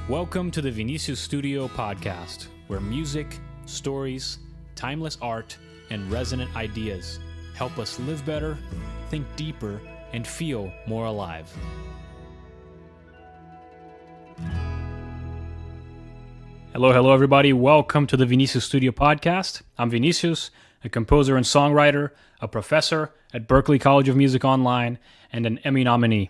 Welcome to the Vinicius Studio podcast, where music, stories, timeless art, and resonant ideas help us live better, think deeper, and feel more alive. Hello, everybody. Welcome to the Vinicius Studio podcast. I'm Vinicius, a composer and songwriter, a professor at Berklee College of Music Online, and an Emmy nominee.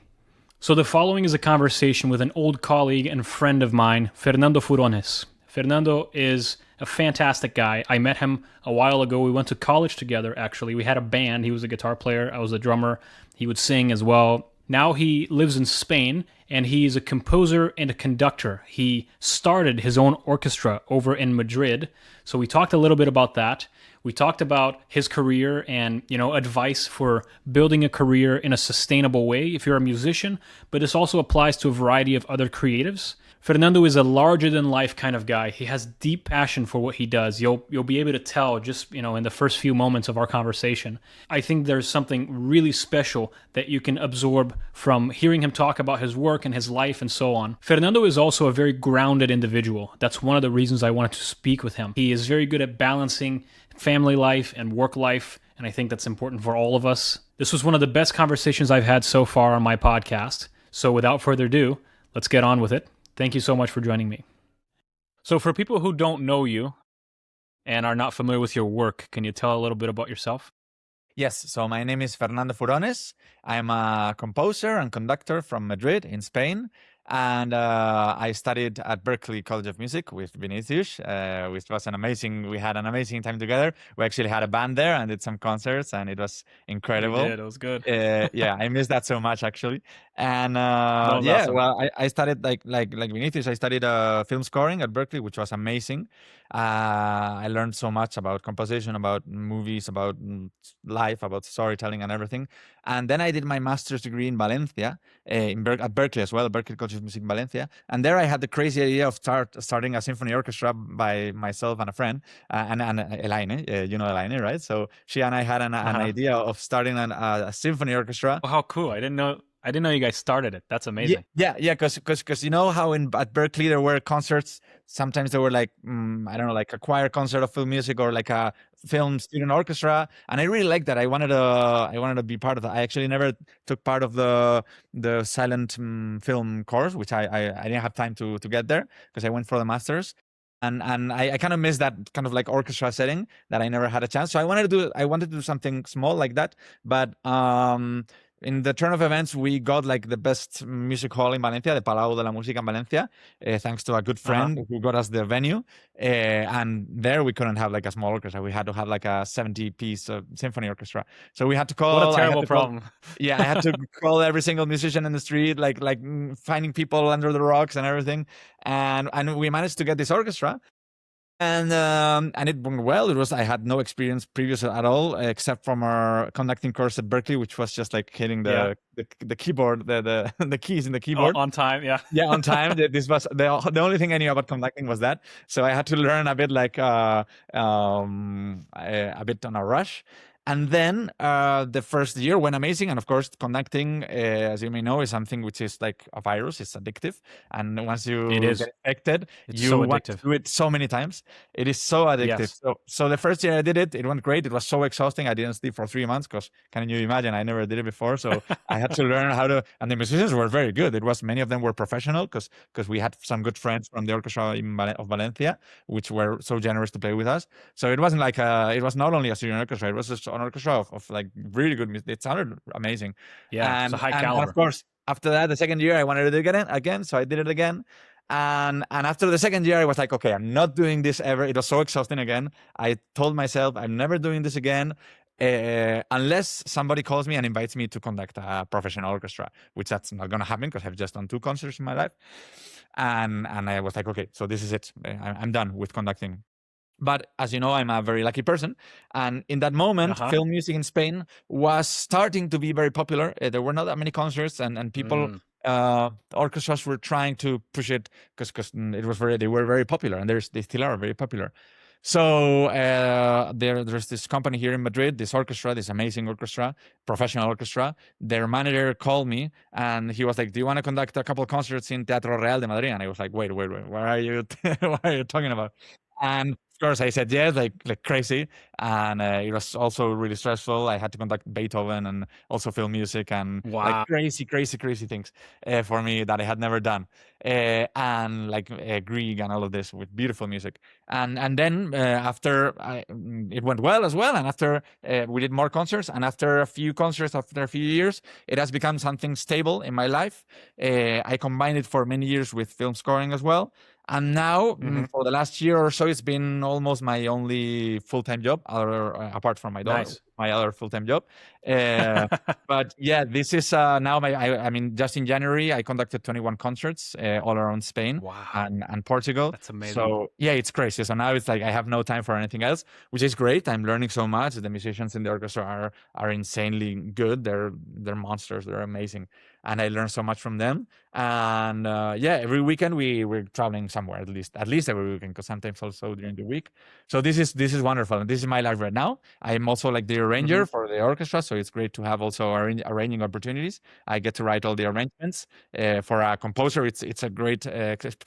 So the following is a conversation with an old colleague and friend of mine, Fernando Furones. Fernando is a fantastic guy. I met him a while ago. We went to college together, actually. We had a band. He was a guitar player. I was a drummer. He would sing as well. Now he lives in Spain, and he's a composer and a conductor. He started his own orchestra over in Madrid. So we talked a little bit about that. We talked about his career and, advice for building a career in a sustainable way if you're a musician, but this also applies to a variety of other creatives. Fernando is a larger-than-life kind of guy. He has deep passion for what he does. You'll be able to tell just, in the first few moments of our conversation. I think there's something really special that you can absorb from hearing him talk about his work and his life and so on. Fernando is also a very grounded individual. That's one of the reasons I wanted to speak with him. He is very good at balancing family life and work life, and I think that's important for all of us. This was one of the best conversations I've had so far on my podcast. So without further ado, let's get on with it. Thank you so much for joining me. So for people who don't know you and are not familiar with your work, can you tell a little bit about yourself? Yes, so my name is Fernando Furones. I'm a composer and conductor from Madrid in Spain. And I studied at Berklee College of Music with Vinicius, which was we had an amazing time together. We actually had a band there and did some concerts, and it was incredible. You did, it was good. Yeah, I miss that so much, actually. And Awesome. well, I studied like Vinicius. I studied film scoring at Berklee, which was amazing. I learned so much about composition, about movies, about life, about storytelling and everything. And then I did my master's degree in Valencia, at Berklee as well, Berklee College of Music in Valencia. And there I had the crazy idea of starting a symphony orchestra by myself and a friend, and Elaine, Elaine, right? So she and I had an idea of starting a symphony orchestra. Oh, how cool. I didn't know you guys started it. That's amazing. Yeah, because you know how at Berklee there were concerts. Sometimes there were like like a choir concert of film music or like a film student orchestra, and I really liked that. I wanted to be part of that. I actually never took part of the silent film course, which I didn't have time to get there because I went for the masters. And I kind of missed that kind of like orchestra setting that I never had a chance. So I wanted to do something small like that, but in the turn of events, we got like the best music hall in Valencia, the Palau de la Música in Valencia, thanks to a good friend who got us the venue. And there we couldn't have like a small orchestra. We had to have like a 70-piece symphony orchestra. So we had to call. What a terrible problem. I had to call every single musician in the street, like finding people under the rocks and everything. And we managed to get this orchestra. And it went well. I had no experience previous at all, except from our conducting course at Berklee, which was just like hitting the keyboard, the keys in the keyboard on time. Yeah, on time. This was the only thing I knew about conducting was that. So I had to learn a bit like a bit on a rush. And then the first year went amazing. And of course, conducting, as you may know, is something which is like a virus. It's addictive. And once you get affected, you want to do it so many times. It is so addictive. Yes. So the first year I did it, it went great. It was so exhausting. I didn't sleep for 3 months because can you imagine? I never did it before. So I had to learn how to, and the musicians were very good. Many of them were professional because we had some good friends from the orchestra of Valencia, which were so generous to play with us. So it wasn't like it was not only a student orchestra, it was just an orchestra of like really good music. It sounded amazing. Yeah, it's a high caliber. And of course, after that, the second year, I wanted to do it again. So I did it again. And after the second year, I was like, okay, I'm not doing this ever. It was so exhausting again. I told myself, I'm never doing this again. Unless somebody calls me and invites me to conduct a professional orchestra, which that's not going to happen because I've just done 2 concerts in my life. And I was like, okay, so this is it. I'm done with conducting. But as you know, I'm a very lucky person. And in that moment, film music in Spain was starting to be very popular. There were not that many concerts and people, orchestras were trying to push it because they were very popular, and they still are very popular. So there's this company here in Madrid, this orchestra, this amazing orchestra, professional orchestra. Their manager called me and he was like, "Do you want to conduct a couple of concerts in Teatro Real de Madrid?" And I was like, "Wait, what are you, what are you talking about?" And of course, I said yes, like crazy, and it was also really stressful. I had to conduct Beethoven and also film music and like Wow. crazy things for me that I had never done, and like Grieg and all of this with beautiful music. And then it went well as well, and after we did more concerts, and after a few concerts, after a few years, it has become something stable in my life. I combined it for many years with film scoring as well. And now, Hmm. for the last year or so, it's been almost my only full-time job, apart from Nice. my other full-time job. Uh, but yeah, this is now I mean, just in January, I conducted 21 concerts all around Spain Wow. and Portugal. That's amazing. So yeah, it's crazy. So now it's like I have no time for anything else, which is great. I'm learning so much. The musicians in the orchestra are insanely good. They're monsters. They're amazing, and I learn so much from them. And yeah, every weekend we're traveling somewhere, at least every weekend, because sometimes also during the week. So this is wonderful, and this is my life right now. I'm also like the Hmm. arranger for the orchestra, so it's great to have also arranging opportunities. I get to write all the arrangements. For a composer, it's a great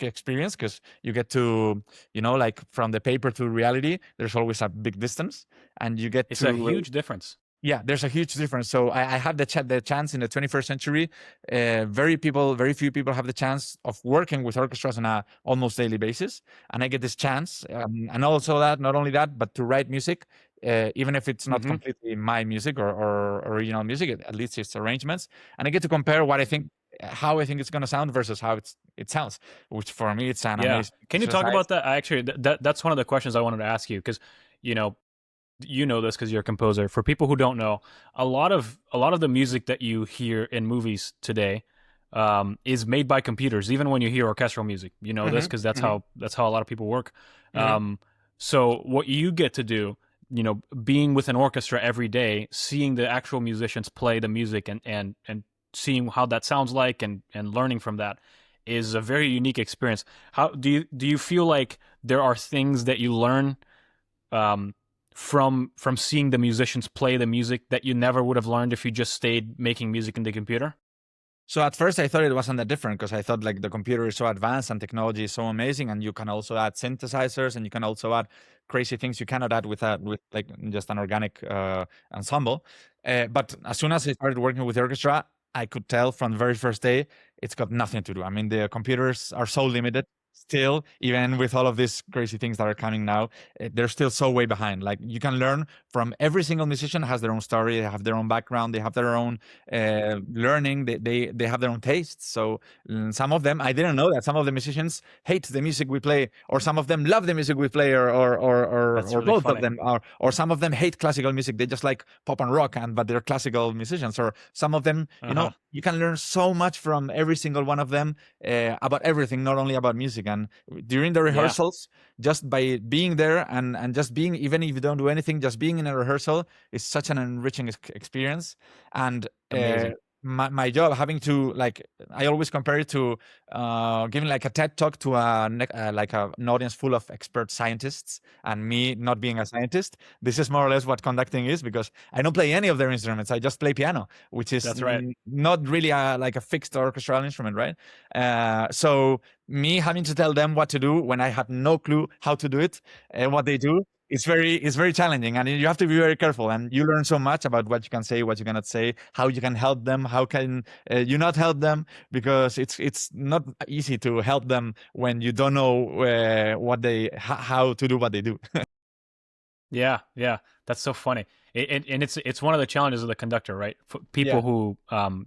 experience, because you get to, like, from the paper to reality, there's always a big distance, and you get It's a to, huge difference. yeah, there's a huge difference. So I have the chance in the 21st century. Very few people have the chance of working with orchestras on a almost daily basis, and I get this chance. And also that, not only that, but to write music, even if it's not Hmm. completely my music or original music, at least it's arrangements, and I get to compare how I think it's going to sound versus how it sounds, which for me it's an Yeah. amazing Can you talk exercise. about that? Actually, that's one of the questions I wanted to ask you, because you know you know this because you're a composer. For people who don't know, a lot of the music that you hear in movies today is made by computers. Even when you hear orchestral music, you know this Hmm. because that's how a lot of people work. Hmm. Um, so what you get to do, being with an orchestra every day, seeing the actual musicians play the music and seeing how that sounds like and learning from that is a very unique experience. How do you feel like there are things that you learn um, from seeing the musicians play the music that you never would have learned if you just stayed making music in the computer? So at first I thought it wasn't that different, because I thought like the computer is so advanced and technology is so amazing, and you can also add synthesizers and you can also add crazy things you cannot add with like just an organic ensemble. But as soon as I started working with the orchestra, I could tell from the very first day it's got nothing to do. I mean, the computers are so limited still, even with all of these crazy things that are coming now. They're still so way behind. Like, you can learn from every single musician has their own story, they have their own background, they have their own learning, they have their own tastes. So some of them, I didn't know that some of the musicians hate the music we play, or some of them love the music we play, That's or really both of funny. them, or some of them hate classical music, they just like pop and rock, but they're classical musicians. Or some of them, Uh huh. you can learn so much from every single one of them, about everything, not only about music. And during the Yeah. rehearsals, just by being there and just being, even if you don't do anything, just being in a rehearsal is such an enriching experience. And Amazing. my job, having to, like, I always compare it to giving like a TED talk to like an audience full of expert scientists, and me not being a scientist. This is more or less what conducting is, because I don't play any of their instruments. I just play piano, which is That's right. not really like a fixed orchestral instrument, right? So me having to tell them what to do when I have no clue how to do it and what they do, it's very challenging, and you have to be very careful, and you learn so much about what you can say, what you cannot say, how you can help them, how can you not help them, because it's not easy to help them when you don't know how to do what they do. Yeah, yeah, that's so funny. And it's one of the challenges of the conductor, right? People Yeah. who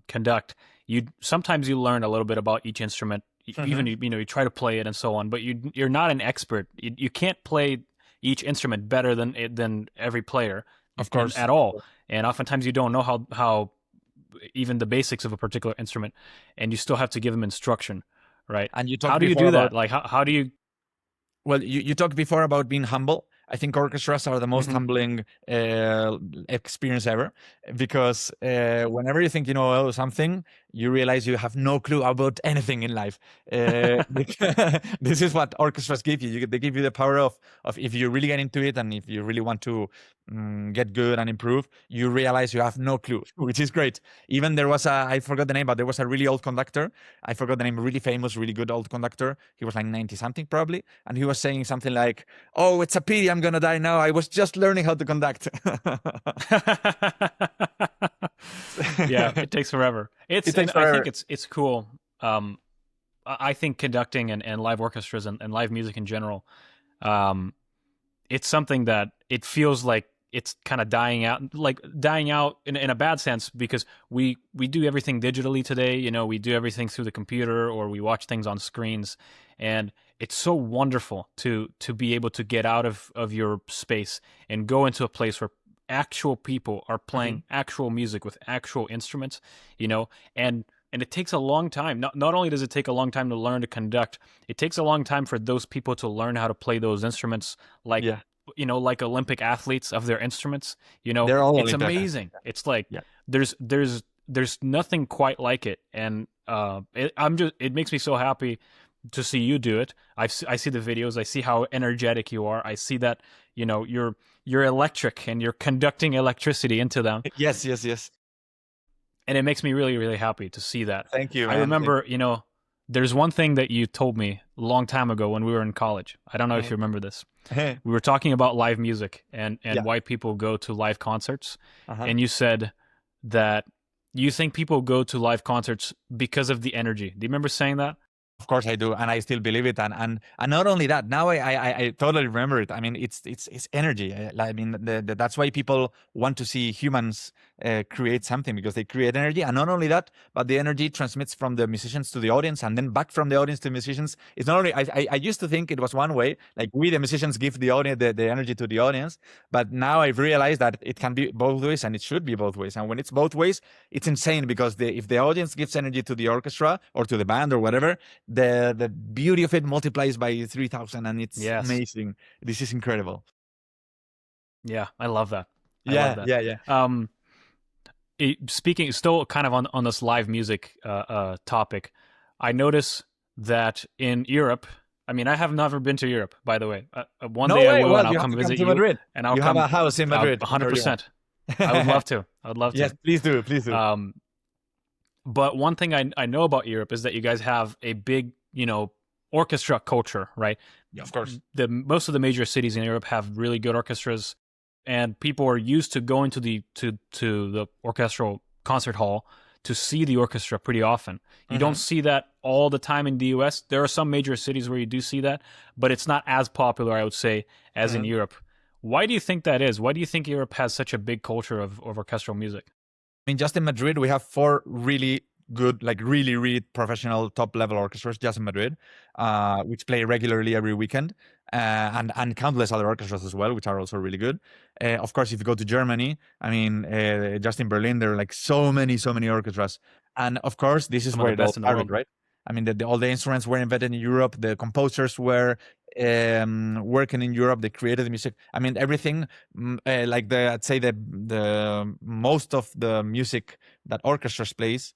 conduct, you sometimes you learn a little bit about each instrument, even Hmm. you try to play it and so on, but you're not an expert. You can't play each instrument better than every player, Of and course. at all. And oftentimes you don't know how even the basics of a particular instrument, and you still have to give them instruction, right? And you How talked do you before do about, that? Like how do you? well, you talked before about being humble. I think orchestras are the most Mhm. humbling experience ever, because whenever you think you know something, you realize you have no clue about anything in life. This is what orchestras give you. They give you the power of if you really get into it and if you really want to get good and improve, you realize you have no clue, which is great. Even there was I forgot the name, but there was a really old conductor. I forgot the name, really famous, really good old conductor. He was like 90 something probably. And he was saying something like, "Oh, it's a pity I'm going to die now. I was just learning how to conduct." Yeah, it takes forever. I think it's cool. I think conducting and live orchestras and live music in general, it's something that it feels like it's kind of dying out in a bad sense, because we do everything digitally today. You know, we do everything through the computer or we watch things on screens, and it's so wonderful to be able to get out of your space and go into a place where actual people are playing actual music with actual instruments, you know, and it takes a long time. Not only does it take a long time to learn to conduct, it takes a long time for those people to learn how to play those instruments like, you know, like Olympic athletes of their instruments, you know. It's Olympic. Amazing. It's like there's nothing quite like it. And it makes me so happy to see you do it. I see the videos. I see how energetic you are. I see that, you know, you're electric and you're conducting electricity into them. Yes. And it makes me really, really happy to see that. Thank you, man. I remember, you know, there's one thing that you told me a long time ago when we were in college. I don't know if you remember this. We were talking about live music and why people go to live concerts. And you said that you think people go to live concerts because of the energy. Do you remember saying that? Of course I do, and I still believe it. And not only that, now I totally remember it. I mean, it's energy. I mean, that's why people want to see humans create something, because they create energy. And not only that, but the energy transmits from the musicians to the audience, and then back from the audience to musicians. It's not only I used to think it was one way, like we the musicians give the audience the energy to the audience, but now I've realized that it can be both ways, and it should be both ways. And when it's both ways, it's insane, because if the audience gives energy to the orchestra or to the band or whatever, the beauty of it multiplies by 3,000, and it's amazing. This is incredible. Yeah, I love that. Yeah. Speaking still kind of on this live music topic, I notice that in Europe, I mean, I have never been to Europe, by the way. One day I will, and I'll come visit you. Madrid. And I'll have a house in Madrid. 100%. I would love to. Yes, please do. But one thing I know about Europe is that you guys have a big, you know, orchestra culture, right? Yeah, of course. Most of the major cities in Europe have really good orchestras, and people are used to going to the orchestral concert hall to see the orchestra pretty often. You don't see that all the time in the US. There are some major cities where you do see that, but it's not as popular, I would say, as in Europe. Why do you think that is? Why do you think Europe has such a big culture of orchestral music? I mean, just in Madrid, we have 4 really good, like really, really professional top level orchestras just in Madrid, which play regularly every weekend, and countless other orchestras as well, which are also really good. Of course, if you go to Germany, I mean, just in Berlin, there are like so many orchestras. And of course, this is where it all started, right? I mean, all the instruments were invented in Europe. The composers were working in Europe. They created the music. I mean, everything, like I'd say the most of the music that orchestra plays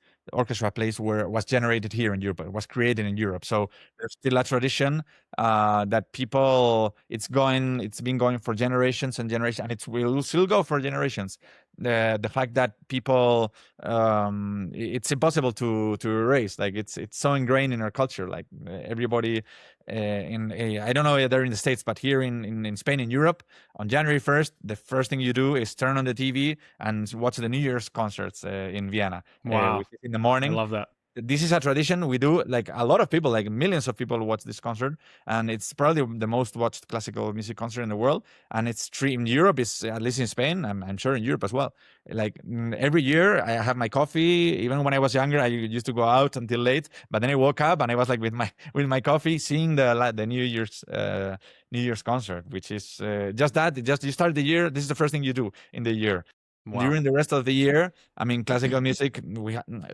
was generated here in Europe. It was created in Europe. So there's still a tradition that people, it's been going for generations and generations, and it will still go for generations. The fact that people, it's impossible to erase. Like it's so ingrained in our culture. Like everybody I don't know if they're in the States, but here in Spain, in Europe, on January 1st, the first thing you do is turn on the TV and watch the New Year's concerts in Vienna. Wow. In the morning. I love that. This is a tradition we do. Like a lot of people, like millions of people watch this concert, and it's probably the most watched classical music concert in the world. And it's in Europe, is at least in Spain. I'm sure in Europe as well. Like every year, I have my coffee. Even when I was younger, I used to go out until late. But then I woke up and I was like with my coffee, seeing the New Year's concert, which is just that. Just you start the year. This is the first thing you do in the year. Wow. During the rest of the year, I mean, classical music,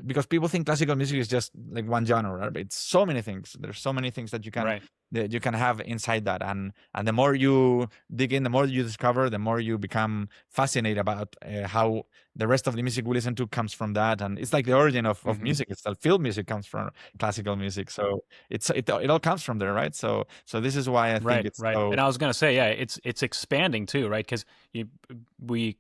because people think classical music is just like one genre, right? But it's so many things. There's so many things Right. that you can have inside that, and the more you dig in, the more you discover, the more you become fascinated about how the rest of the music we listen to comes from that, and it's like the origin of Hmm. music itself. Film music comes from classical music, so it all comes from there, right? So this is why I think Right. it's Right. so. And I was gonna say, yeah, it's expanding too, right? Because you we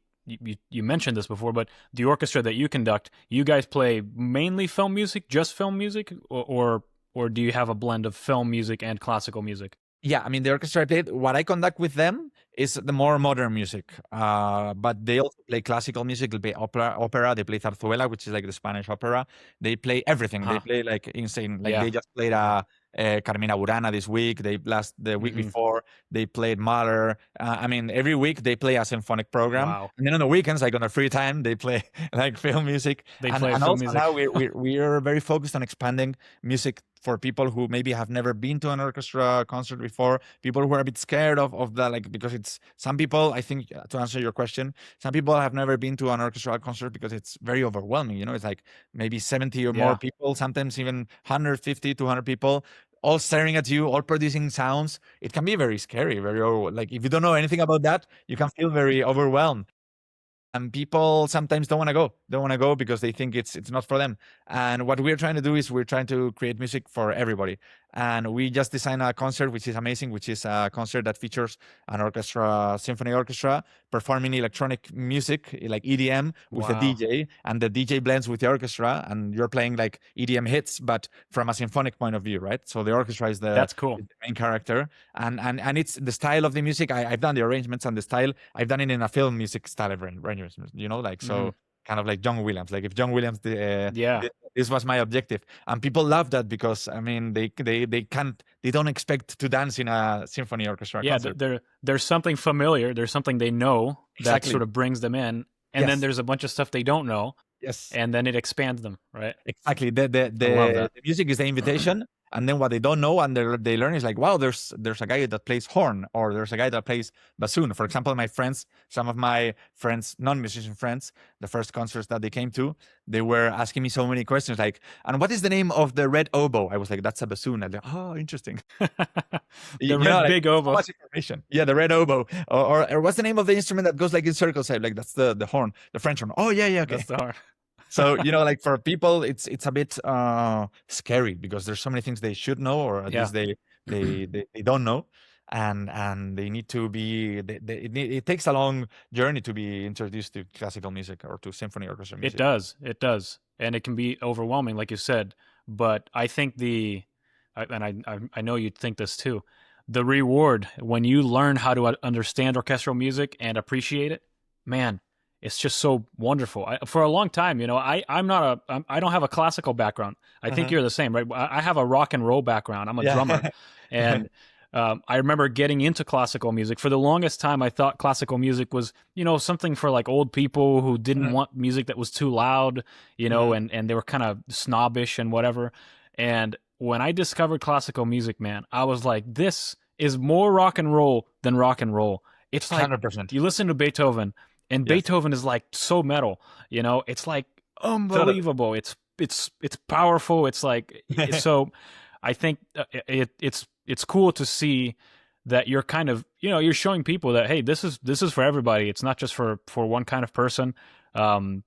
you mentioned this before, but the orchestra that you conduct, you guys play mainly film music, just film music, or do you have a blend of film music and classical music? Yeah, I mean, the orchestra I played, what I conduct with them is the more modern music. But they also play classical music, they play opera, they play zarzuela, which is like the Spanish opera. They play everything. They Uh-huh. play like insane. Like Yeah. they just played Carmina Burana this week. The week Hmm. before they played Mahler. I mean, every week they play a symphonic program, Wow. and then on the weekends, like on a free time, they play like film music. They And play and film also music. now we are very focused on expanding music for people who maybe have never been to an orchestra concert before, people who are a bit scared of that, like, because it's some people, I think, to answer your question, some people have never been to an orchestral concert because it's very overwhelming. It's like maybe 70 or more Yeah. people, sometimes even 150, 200 people, all staring at you, all producing sounds. It can be very scary, like if you don't know anything about that, you can feel very overwhelmed, and people sometimes don't want to go because they think it's not for them. And what we're trying to do is we're trying to create music for everybody, and we just designed a concert which is amazing, which is a concert that features an orchestra, symphony orchestra, performing electronic music like EDM with a Wow. DJ, and the DJ blends with the orchestra, and you're playing like EDM hits but from a symphonic point of view, right? So the orchestra is the That's cool. main character, and it's the style of the music. I've done the arrangements and the style. I've done it in a film music style of arrangements, like, Hmm. so kind of like John Williams. Like if John Williams, Yeah. this was my objective, and people love that because I mean they don't expect to dance in a symphony orchestra Yeah. concert. There's something familiar. There's something they know that Exactly. sort of brings them in, and then Yes. there's a bunch of stuff they don't know, Yes. and then it expands them. Right. Exactly. The the I love the, that. the music is the invitation, and then what they don't know and they learn is like, wow, there's a guy that plays horn, or there's a guy that plays bassoon. For example, some of my friends, non-musician friends, the first concerts that they came to, they were asking me so many questions like, and what is the name of the red oboe? I was like, that's a bassoon. And they're, oh, interesting. The red Like big so oboe. much information. Yeah, the red oboe, or what's the name of the instrument that goes like in circles? I'm like, that's the horn, the French horn. Oh yeah, yeah, okay. That's the hard. So like for people, it's a bit scary because there's so many things they should know, or at Yeah. least they don't know, and they need to be. It takes a long journey to be introduced to classical music or to symphony orchestra It music. does. It does. And it can be overwhelming, like you said. But I think I know you'd think this too, the reward when you learn how to understand orchestral music and appreciate it, man, it's just so wonderful. For a long time, I don't have a classical background. I think Uh-huh. you're the same, right? I have a rock and roll background. I'm a drummer. Yeah. And I remember getting into classical music. For the longest time, I thought classical music was, something for like old people who didn't Mhm, want music that was too loud, mhm. and they were kind of snobbish and whatever. And when I discovered classical music, man, I was like, this is more rock and roll than rock and roll. It's like 100%. you listen to Beethoven, and Yes. Beethoven is like so metal, it's like Totally. unbelievable. It's powerful. It's like so. I think it's cool to see that you're kind of you're showing people that, hey, this is for everybody. It's not just for one kind of person. Um,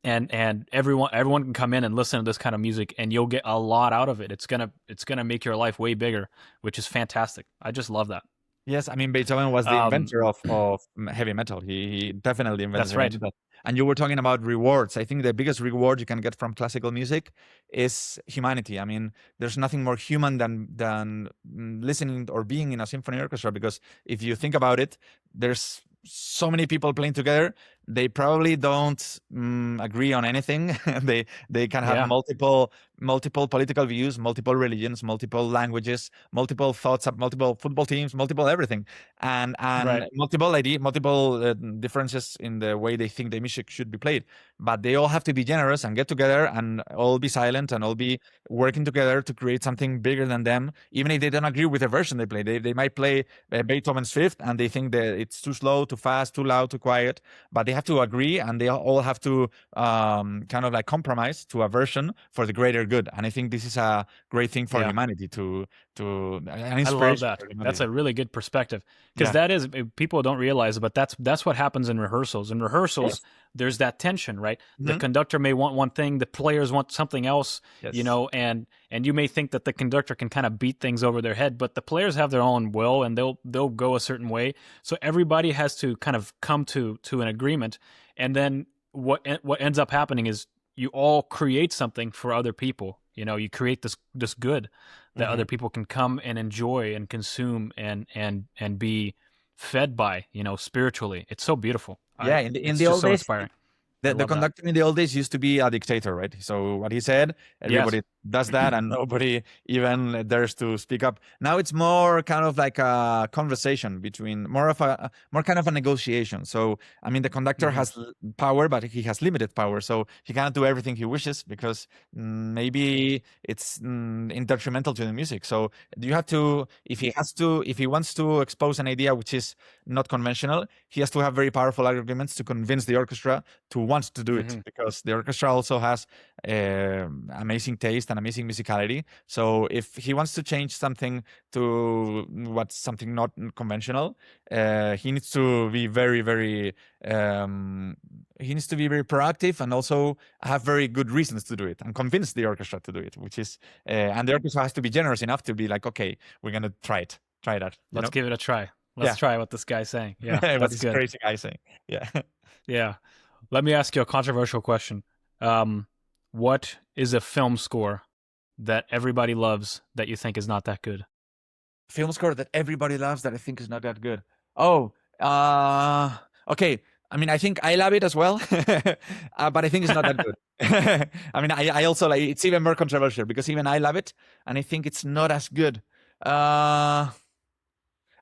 and everyone can come in and listen to this kind of music, and you'll get a lot out of it. It's gonna make your life way bigger, which is fantastic. I just love that. Yes, I mean Beethoven was the Um, inventor of heavy metal. He definitely invented that's heavy right. metal. And you were talking about rewards. I think the biggest reward you can get from classical music is humanity. I mean, there's nothing more human than listening or being in a symphony orchestra, because if you think about it, there's so many people playing together. They probably don't agree on anything. They can have Yeah. multiple political views, multiple religions, multiple languages, multiple thoughts, multiple football teams, multiple everything, and Right. multiple differences in the way they think the music should be played. But they all have to be generous and get together and all be silent and all be working together to create something bigger than them. Even if they don't agree with the version they play, they might play Beethoven's Fifth and they think that it's too slow, too fast, too loud, too quiet. But they they have to agree, and they all have to kind of like compromise to a version for the greater good. And I think this is a great thing for humanity, to an inspiration. I love that. for humanity. That's a really good perspective, because Yeah. that is, people don't realize, but that's what happens in rehearsals. In rehearsals, there's that tension, right? The Mhm. conductor may want one thing, the players want something else, Yes. you know, and you may think that the conductor can kind of beat things over their head, but the players have their own will, and they'll go a certain way. So everybody has to kind of come to an agreement, and then what ends up happening is you all create something for other people. You know, you create this good that Mhm. other people can come and enjoy and consume and be fed by, you know, spiritually. It's so beautiful. Yeah, in It's the just old so days, inspiring. I the love that. conductor in the old days used to be a dictator, right? So what he said, everybody does that, and nobody even dares to speak up. Now it's more kind of like a conversation between, more kind of a negotiation. So I mean, the conductor Mhm. has power, but he has limited power, so he cannot do everything he wishes, because maybe it's detrimental to the music. So you have to, if he wants to expose an idea which is not conventional, he has to have very powerful arguments to convince the orchestra to want to do it, Mhm. because the orchestra also has amazing taste and amazing musicality. So if he wants to change something to what's something not conventional, he needs to be very proactive, and also have very good reasons to do it, and convince the orchestra to do it, which is and the orchestra has to be generous enough to be like, okay, we're gonna try that. Let's give it a try. Yeah. Let's try what this guy's saying. Yeah, what that's this good. crazy guy saying. Yeah. Yeah. Let me ask you a controversial question. What is a film score that everybody loves that you think is not that good? Film score that everybody loves that I think is not that good. Okay. I mean, I think I love it as well, but I think it's not that good. I mean, I also like, it's even more controversial, because even I love it, and I think it's not as good. I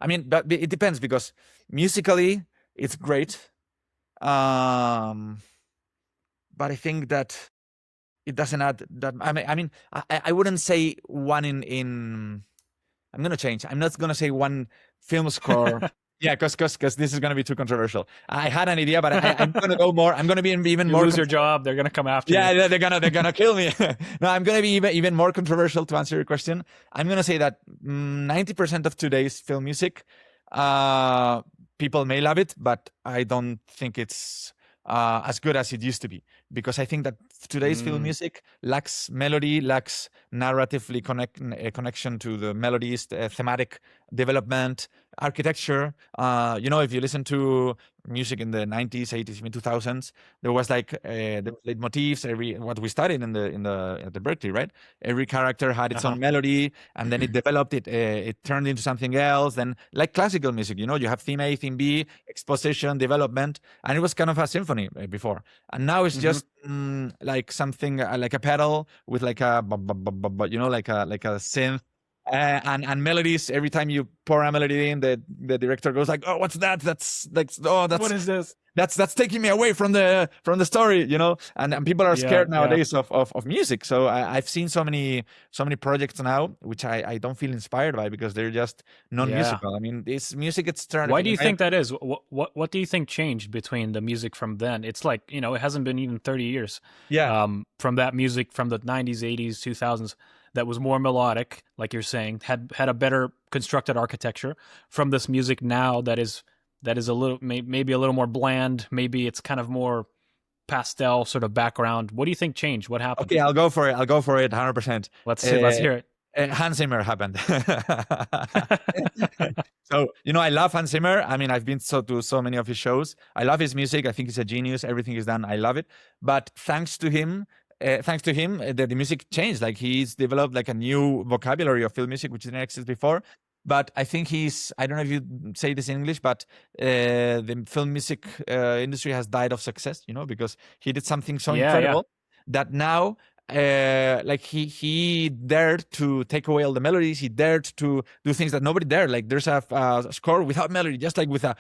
mean, but it depends, because musically it's great, but I think that it doesn't add that. I mean, I wouldn't say one in. I'm gonna change. I'm not gonna say one film score. Yeah, because this is gonna be too controversial. I had an idea, but I'm gonna go more. I'm gonna be even You more. lose your job, they're gonna come after you. Yeah, they're gonna kill me. No, I'm gonna be even more controversial to answer your question. I'm gonna say that 90% of today's film music, people may love it, but I don't think it's as good as it used to be, because I think that today's film music lacks melody, lacks narratively connection to the melodies, thematic development, architecture. If you listen to music in the 90s, 80s, even 2000s, there was like the leitmotifs. What we studied at the Berklee, right? Every character had its own melody, and then it developed. It turned into something else. Then, like classical music, you have theme A, theme B, exposition, development, and it was kind of a symphony before. And now it's just like something like a pedal with like a like a synth. And melodies. Every time you pour a melody in, the director goes like, "Oh, what's that? That's like, oh, that's what is this? That's taking me away from the story," And people are scared nowadays of music. So I've seen so many projects now which I don't feel inspired by, because they're just non-musical. I mean, this music, it's turned. Why do you think that is? What do you think changed between the music from then? It's like, it hasn't been even 30 years. Yeah. From that music from the 90s, 80s, 2000s, that was more melodic, like you're saying, had a better constructed architecture, from this music now that is a little, maybe a little more bland. Maybe it's kind of more pastel sort of background. What do you think changed? What happened? Okay, I'll go for it 100%. Let's hear it. Hans Zimmer happened. So, I love Hans Zimmer. I mean, I've been to so many of his shows. I love his music. I think he's a genius. Everything he's done, I love it. But thanks to him, the music changed. Like, he's developed like a new vocabulary of film music, which didn't exist before. But I think I don't know if you say this in English, but the film music industry has died of success, because he did something so incredible that now, like he dared to take away all the melodies. He dared to do things that nobody dared. Like, there's a score without melody, just like with a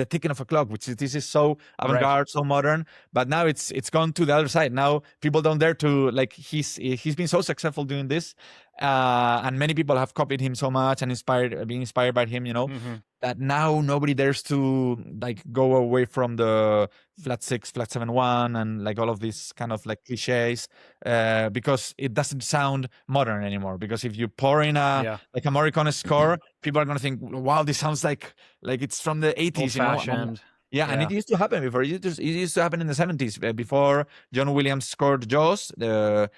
ticking of a clock, this is so avant-garde, so modern. But now it's gone to the other side. Now people don't dare to, like, he's been so successful doing this, and many people have copied him so much and being inspired by him. that now nobody dares to like go away from the flat 6, flat 7 1, and like all of these kind of like cliches, because it doesn't sound modern anymore. Because if you pour in a Yeah. like a Morricone score, people are gonna think, wow, this sounds like it's from the 80s, you know. Old-fashioned. Yeah, and it used to happen before. It used to happen in the 70s, before John Williams scored Jaws. The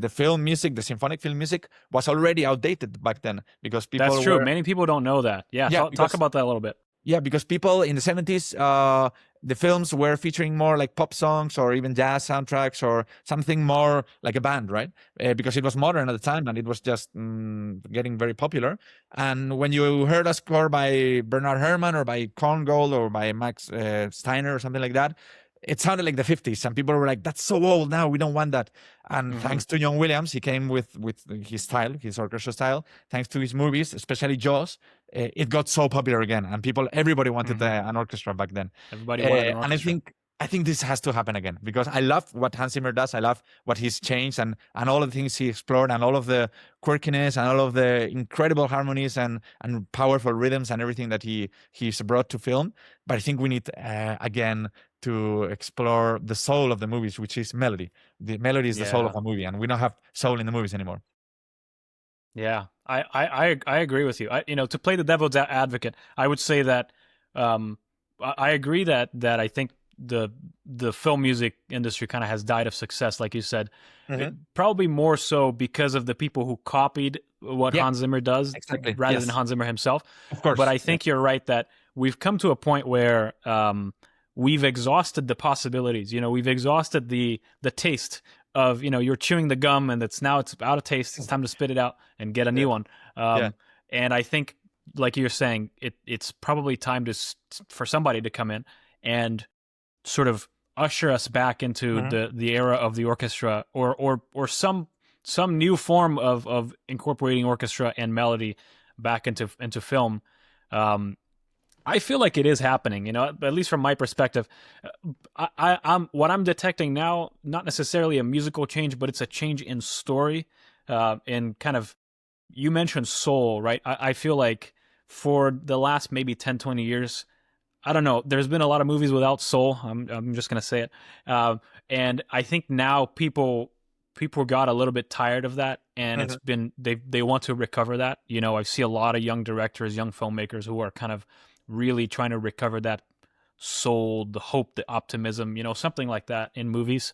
film music, the symphonic film music, was already outdated back then, because That's people true. were Many people don't know that. Yeah, yeah, talk about that a little bit. yeah, because people in the 70s, the films were featuring more like pop songs or even jazz soundtracks or something more like a band, right? Because it was modern at the time and it was just getting very popular. And when you heard a score by Bernard Herrmann or by Korngold or by Max Steiner or something like that, it sounded like the 50s, and people were like, that's so old now, we don't want that. And thanks to John Williams, he came with his style, his orchestral style. Thanks to his movies, especially Jaws, it got so popular again, and everybody wanted an orchestra back then. Everybody wanted an orchestra. And I think this has to happen again, because I love what Hans Zimmer does. I love what he's changed, and all of the things he explored, and all of the quirkiness and all of the incredible harmonies and powerful rhythms and everything that he's brought to film. But I think we need again to explore the soul of the movies, which is melody. The melody is the soul of a movie, and we don't have soul in the movies anymore. Yeah, I agree with you. To play the devil's advocate, I would say that I agree that I think the film music industry kind of has died of success, like you said. Probably more so because of the people who copied what Hans Zimmer does, rather than Hans Zimmer himself. Of course. But I think you're right that we've come to a point where we've exhausted the possibilities. We've exhausted the taste of, you're chewing the gum and it's out of taste. It's time to spit it out and get a new one. And I think, like you're saying, it's probably time for somebody to come in and sort of usher us back into the era of the orchestra, or some new form of incorporating orchestra and melody back into film. I feel like it is happening, at least from my perspective. I'm what I'm detecting now, not necessarily a musical change, but it's a change in story, in kind of, you mentioned soul, right? I feel like for the last maybe 10, 20 years, I don't know, there's been a lot of movies without soul. I'm just going to say it. And I think now people got a little bit tired of that, and it's been, they want to recover that. I see a lot of young directors, young filmmakers who are kind of really trying to recover that soul, the hope, the optimism, something like that in movies.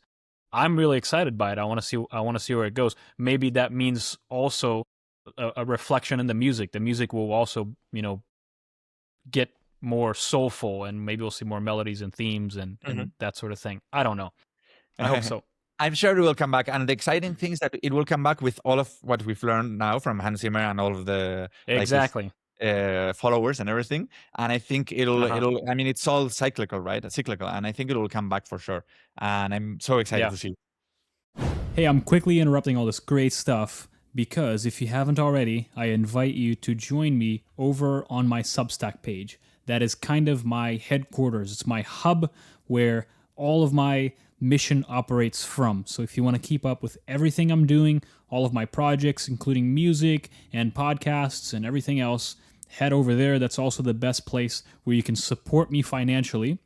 I'm really excited by it. I want to see where it goes. Maybe that means also a reflection in the music. The music will also, get more soulful, and maybe we'll see more melodies and themes and that sort of thing. I don't know. I hope so. I'm sure it will come back, and the exciting thing is that it will come back with all of what we've learned now from Hans Zimmer and all of the exactly followers and everything. And I think it'll I mean, it's all cyclical, right? Cyclical, and I think it will come back for sure. And I'm so excited to see. Hey, I'm quickly interrupting all this great stuff because if you haven't already, I invite you to join me over on my Substack page. That is kind of my headquarters. It's my hub where all of my mission operates from. So if you want to keep up with everything I'm doing, all of my projects, including music and podcasts and everything else, head over there. That's also the best place where you can support me financially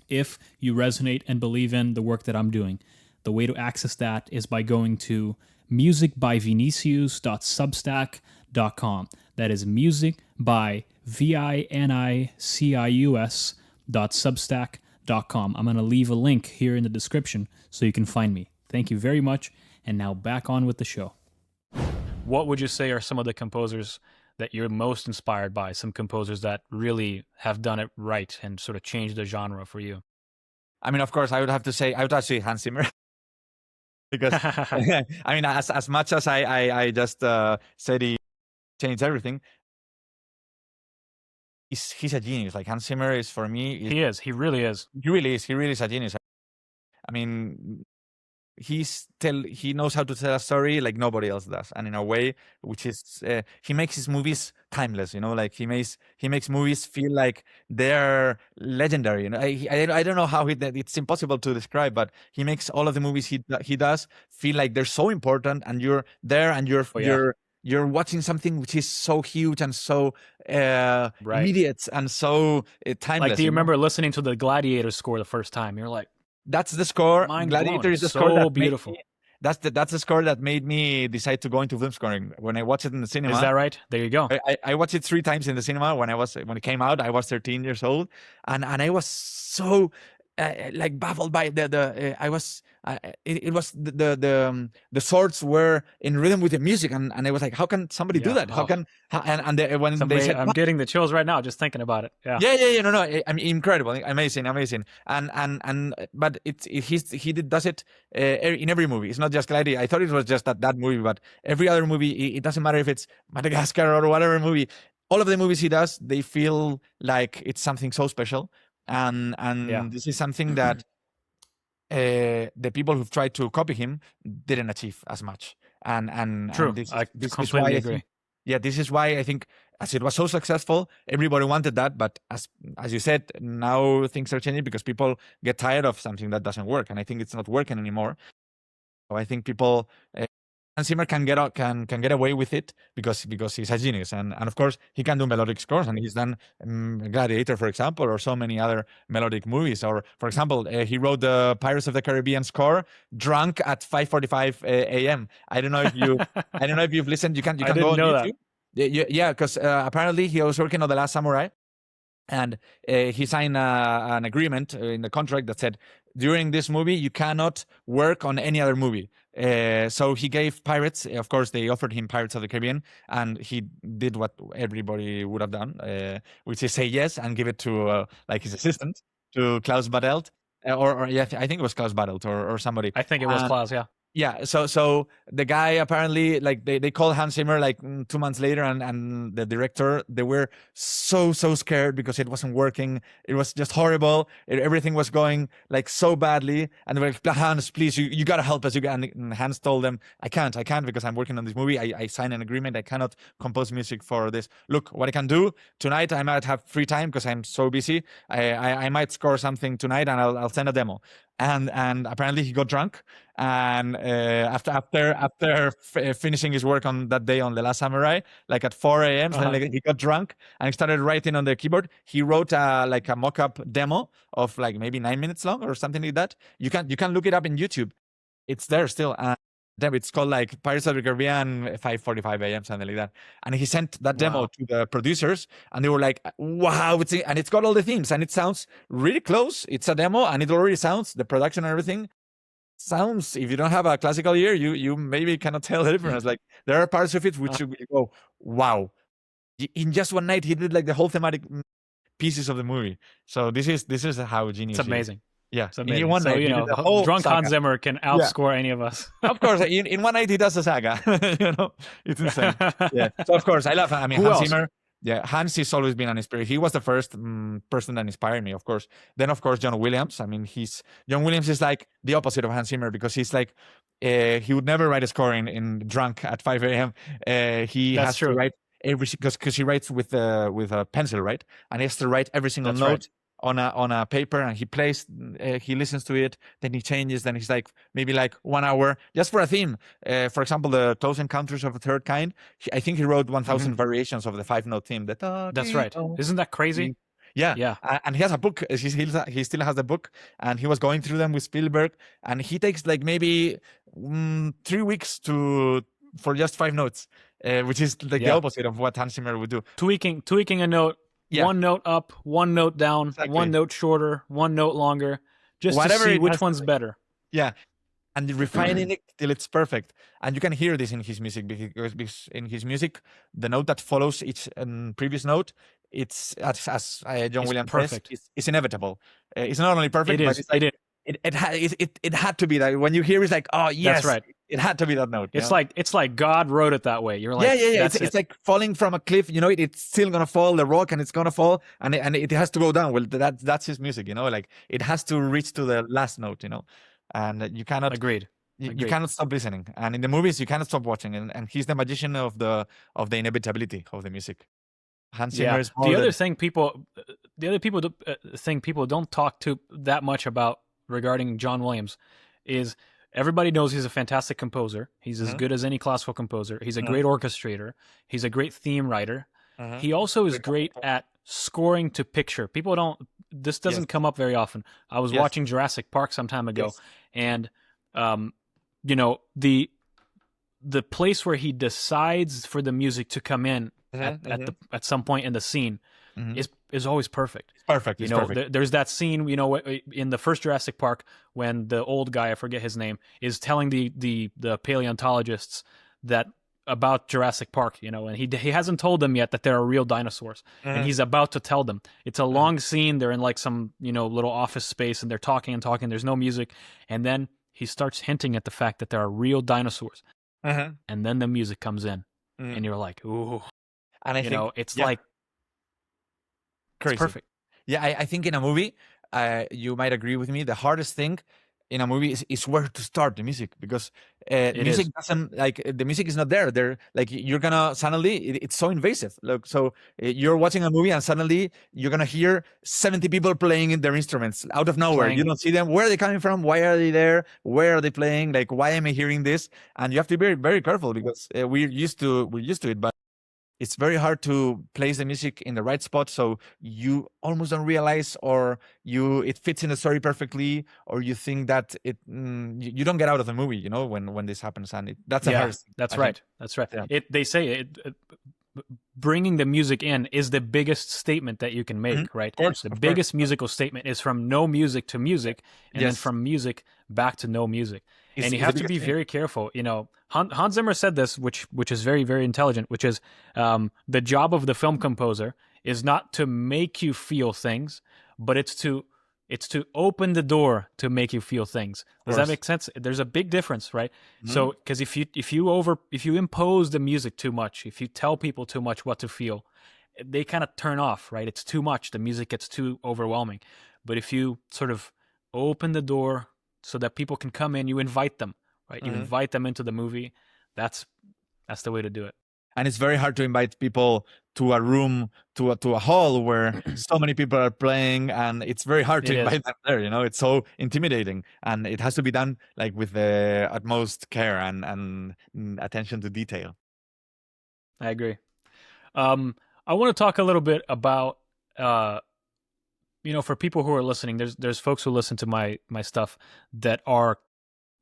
if you resonate and believe in the work that I'm doing. The way to access that is by going to musicbyvinicius.substack.com. That is music by vinicius.substack.com. I'm going to leave a link here in the description so you can find me. Thank you very much. And now back on with the show. What would you say are some of the composers that you're most inspired by? Some composers that really have done it right and sort of changed the genre for you? I mean, of course, I would have to say Hans Zimmer. Because I mean, as much as I just said he changed everything, he's a genius. Like Hans Zimmer is, for me, he really is a genius. I mean, he knows how to tell a story like nobody else does, and in a way which is he makes his movies timeless. Like he makes movies feel like they're legendary. I don't know how it's impossible to describe, but he makes all of the movies he does feel like they're so important, and you're there and you're you're watching something which is so huge and so Right. immediate and so timeless. Like, do you remember listening to the Gladiator score the first time? You're like, That's the score. mind Gladiator blown. is the It's score so that beautiful. made me, that's the score that made me decide to go into film scoring. When I watched it in the cinema, Is that right? There you go. I watched it 3 times in the cinema when it came out. I was 13 years old, and I was so like baffled by I was it was the swords were in rhythm with the music, and I was like, how can somebody do that? How can when Somebody, they said, I'm getting the chills right now just thinking about it. Yeah. no, I mean, incredible, amazing, but he does it in every movie. It's not just Gladiator. I thought it was just that movie, but every other movie, it doesn't matter if it's Madagascar or whatever movie. All of the movies he does, they feel like it's something so special, and this is something that the people who've tried to copy him didn't achieve as much. And True. this I is completely why agree. this is why I think, as it was so successful, everybody wanted that. But as you said, now things are changing because people get tired of something that doesn't work, and I think it's not working anymore. So I think people. Hans Zimmer can get away with it because he's a genius, and of course he can do melodic scores, and he's done Gladiator, for example, or so many other melodic movies. Or for example, he wrote the Pirates of the Caribbean score drunk at 5:45 a.m. I don't know if you've listened. You can I go on didn't know YouTube. Yeah, because apparently he was working on The Last Samurai, and he signed an agreement in the contract that said, during this movie you cannot work on any other movie. So he gave Pirates, of course they offered him Pirates of the Caribbean, and he did what everybody would have done, which is say yes and give it to like his assistant, to Klaus Badelt, or yeah, I think it was Klaus Badelt or somebody. I think it was Klaus, yeah. Yeah, so the guy apparently, like, they called Hans Zimmer like 2 months later, and the director, they were so scared because it wasn't working. It was just horrible. Everything was going like so badly, and they were like, Hans, please, you gotta help us. And Hans told them, I can't because I'm working on this movie. I signed an agreement. I cannot compose music for this. Look, what I can do tonight, I might have free time because I'm so busy. I might score something tonight, and I'll send a demo. And apparently he got drunk, and after finishing his work on that day on The Last Samurai, like at 4 a.m. Like, he got drunk and he started writing on the keyboard. He wrote like a mock-up demo of like maybe 9 minutes long or something like that. You can look it up in YouTube. It's there still. It's called like Pirates of the Caribbean 5:45 a.m. something like that. And he sent that demo to the producers, and they were like, "Wow!" And it's got all the themes, and it sounds really close. It's a demo, and it already sounds, the production and everything sounds. If you don't have a classical ear, you maybe cannot tell the difference. Like, there are parts of it which you go, "Wow!" In just one night, he did like the whole thematic pieces of the movie. So this is how genius. It's amazing. Yeah, so drunk Hans Zimmer can outscore any of us. Of course, in one night he does a saga. It's insane. Yeah. So of course I love. I mean, Hans Zimmer. Yeah, Hans has always been an inspiration. He was the first person that inspired me, of course. Then of course John Williams. I mean, John Williams is like the opposite of Hans Zimmer, because he's like he would never write a score in drunk at 5 a.m. He has to write because he writes with a pencil, right? And he has to write every single note. Right. On a paper, and he plays, he listens to it, then he changes, then he's like maybe like 1 hour just for a theme. For example, the Close Encounters of the Third Kind, I think he wrote 1,000 variations of the 5-note theme. That's right. Isn't that crazy? Yeah. And he has a book. He still has the book, and he was going through them with Spielberg, and he takes like maybe 3 weeks for just 5 notes, which is like the opposite of what Hans Zimmer would do. Tweaking a note. Yeah. 1 note up, 1 note down, 1 note shorter, 1 note longer, just to see which one's better. Yeah, and refining it till it's perfect. And you can hear this in his music, because in his music, the note that follows each previous note, it's as John Williams perfect. It's inevitable. It's not only perfect, but it's like, it had to be that. When you hear, it's like, oh yes, that's right. It had to be that note. It's like God wrote it that way. You're like, yeah. It's like falling from a cliff. It's still gonna fall. The rock, and it's gonna fall, and it has to go down. Well, that's his music. Like, it has to reach to the last note. And you cannot. Agreed. You cannot stop listening. And in the movies, you cannot stop watching. And he's the magician of the inevitability of the music. Hans Zimmer is the other thing people don't talk to that much about regarding John Williams is everybody knows he's a fantastic composer. He's as good as any classical composer. He's a great orchestrator. He's a great theme writer. He also is great at scoring to picture. People don't. This doesn't come up very often. I was watching Jurassic Park some time ago, and you know, the place where he decides for the music to come in at some point in the scene is always perfect. Perfect. You know, there's that scene, you know, in the first Jurassic Park when the old guy, I forget his name, is telling the paleontologists that about Jurassic Park, you know, and he hasn't told them yet that there are real dinosaurs, and he's about to tell them. It's a long scene. They're in like some, you know, little office space, and they're talking and talking. There's no music, and then he starts hinting at the fact that there are real dinosaurs, and then the music comes in, and you're like, ooh, and I think, know, it's like crazy. It's perfect. Yeah, I think in a movie, you might agree with me. The hardest thing in a movie is where to start the music, because music doesn't, like, the music is not there. They're like, you're gonna suddenly, it's so invasive. Look, so you're watching a movie and suddenly you're gonna hear 70 people playing their instruments out of nowhere. You don't see them. Where are they coming from? Why are they there? Where are they playing? Like, why am I hearing this? And you have to be very, very careful, because we're used to it, but it's very hard to place the music in the right spot, so you almost don't realize, or it fits in the story perfectly, or you think that you don't get out of the movie, you know, when this happens, and that's a hard thing. That's right. That's right. Yeah. They say bringing the music in is the biggest statement that you can make, right? Of course, the biggest musical statement is from no music to music, and then from music back to no music. And you have to be very careful. You know, Hans Zimmer said this, which is very, very intelligent, which is the job of the film composer is not to make you feel things, but it's to open the door to make you feel things. Does that make sense? There's a big difference, right? So, because if you impose the music too much, if you tell people too much what to feel, they kind of turn off, right? It's too much. The music gets too overwhelming. But if you sort of open the door so that people can come in, you invite them, right? You invite them into the movie. That's the way to do it. And it's very hard to invite people to a room, to a hall where so many people are playing, and it's very hard to invite them there. You know, it's so intimidating, and it has to be done like with the utmost care and attention to detail. I agree. I want to talk a little bit about, you know, for people who are listening, there's folks who listen to my stuff that are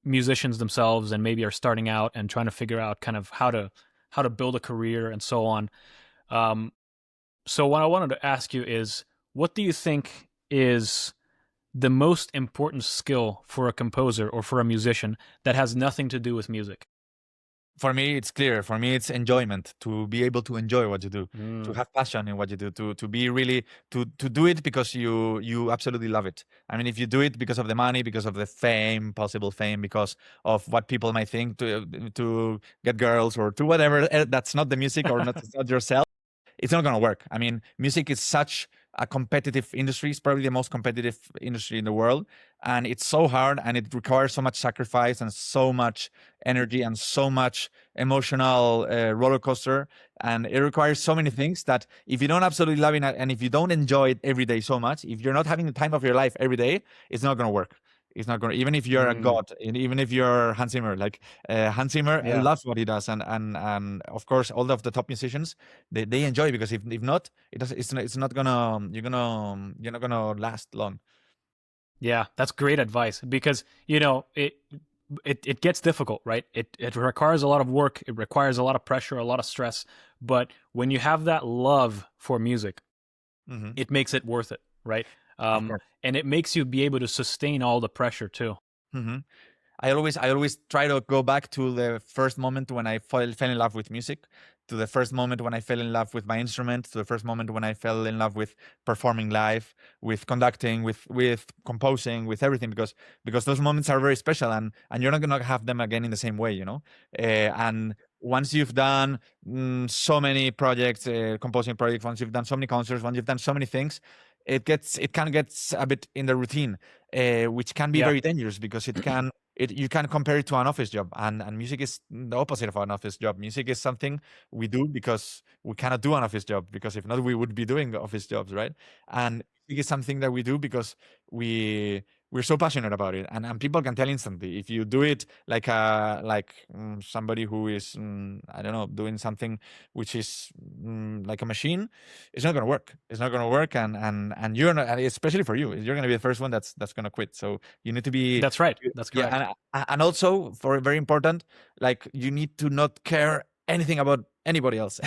musicians themselves and maybe are starting out and trying to figure out kind of how to build a career and so on. So what I wanted to ask you is, what do you think is the most important skill for a composer or for a musician that has nothing to do with music? For me, it's clear. For me, it's enjoyment, to be able to enjoy what you do, to have passion in what you do, to be really, to do it because you absolutely love it. I mean, if you do it because of the money, because of the fame, possible fame, because of what people might think, to get girls or to whatever, that's not the music, or not, it's not yourself, it's not going to work. I mean, music is such a competitive industry. It's probably the most competitive industry in the world. And it's so hard, and it requires so much sacrifice and so much energy and so much emotional roller coaster. And it requires so many things that if you don't absolutely love it, and if you don't enjoy it every day so much, if you're not having the time of your life every day, it's not going to work. It's not going to, even if you're a god, even if you're Hans Zimmer, like Hans Zimmer loves what he does, and of course all of the top musicians, they enjoy it, because if not, it's not gonna, you're not gonna last long. Yeah, that's great advice, because you know it gets difficult, right? It requires a lot of work, it requires a lot of pressure, a lot of stress, but when you have that love for music, it makes it worth it, right? And it makes you be able to sustain all the pressure too. I always try to go back to the first moment when I fell in love with music, to the first moment when I fell in love with my instrument, to the first moment when I fell in love with performing live, with conducting, with composing, with everything, because those moments are very special, and you're not gonna have them again in the same way, you know. And once you've done so many projects, composing projects, once you've done so many concerts, once you've done so many things, it kind of gets a bit in the routine, which can be very dangerous, because you can compare it to an office job, and music is the opposite of an office job. Music is something we do because we cannot do an office job, because if not, we would be doing office jobs, right? And music is something that we do because we we're so passionate about it, and people can tell instantly if you do it like somebody who is I don't know, doing something which is like a machine. It's not going to work. It's not going to work, and you're not, and especially for you, you're going to be the first one that's going to quit. So you need to be. That's right. That's correct. Yeah, and also for very important, like you need to not care anything about anybody else,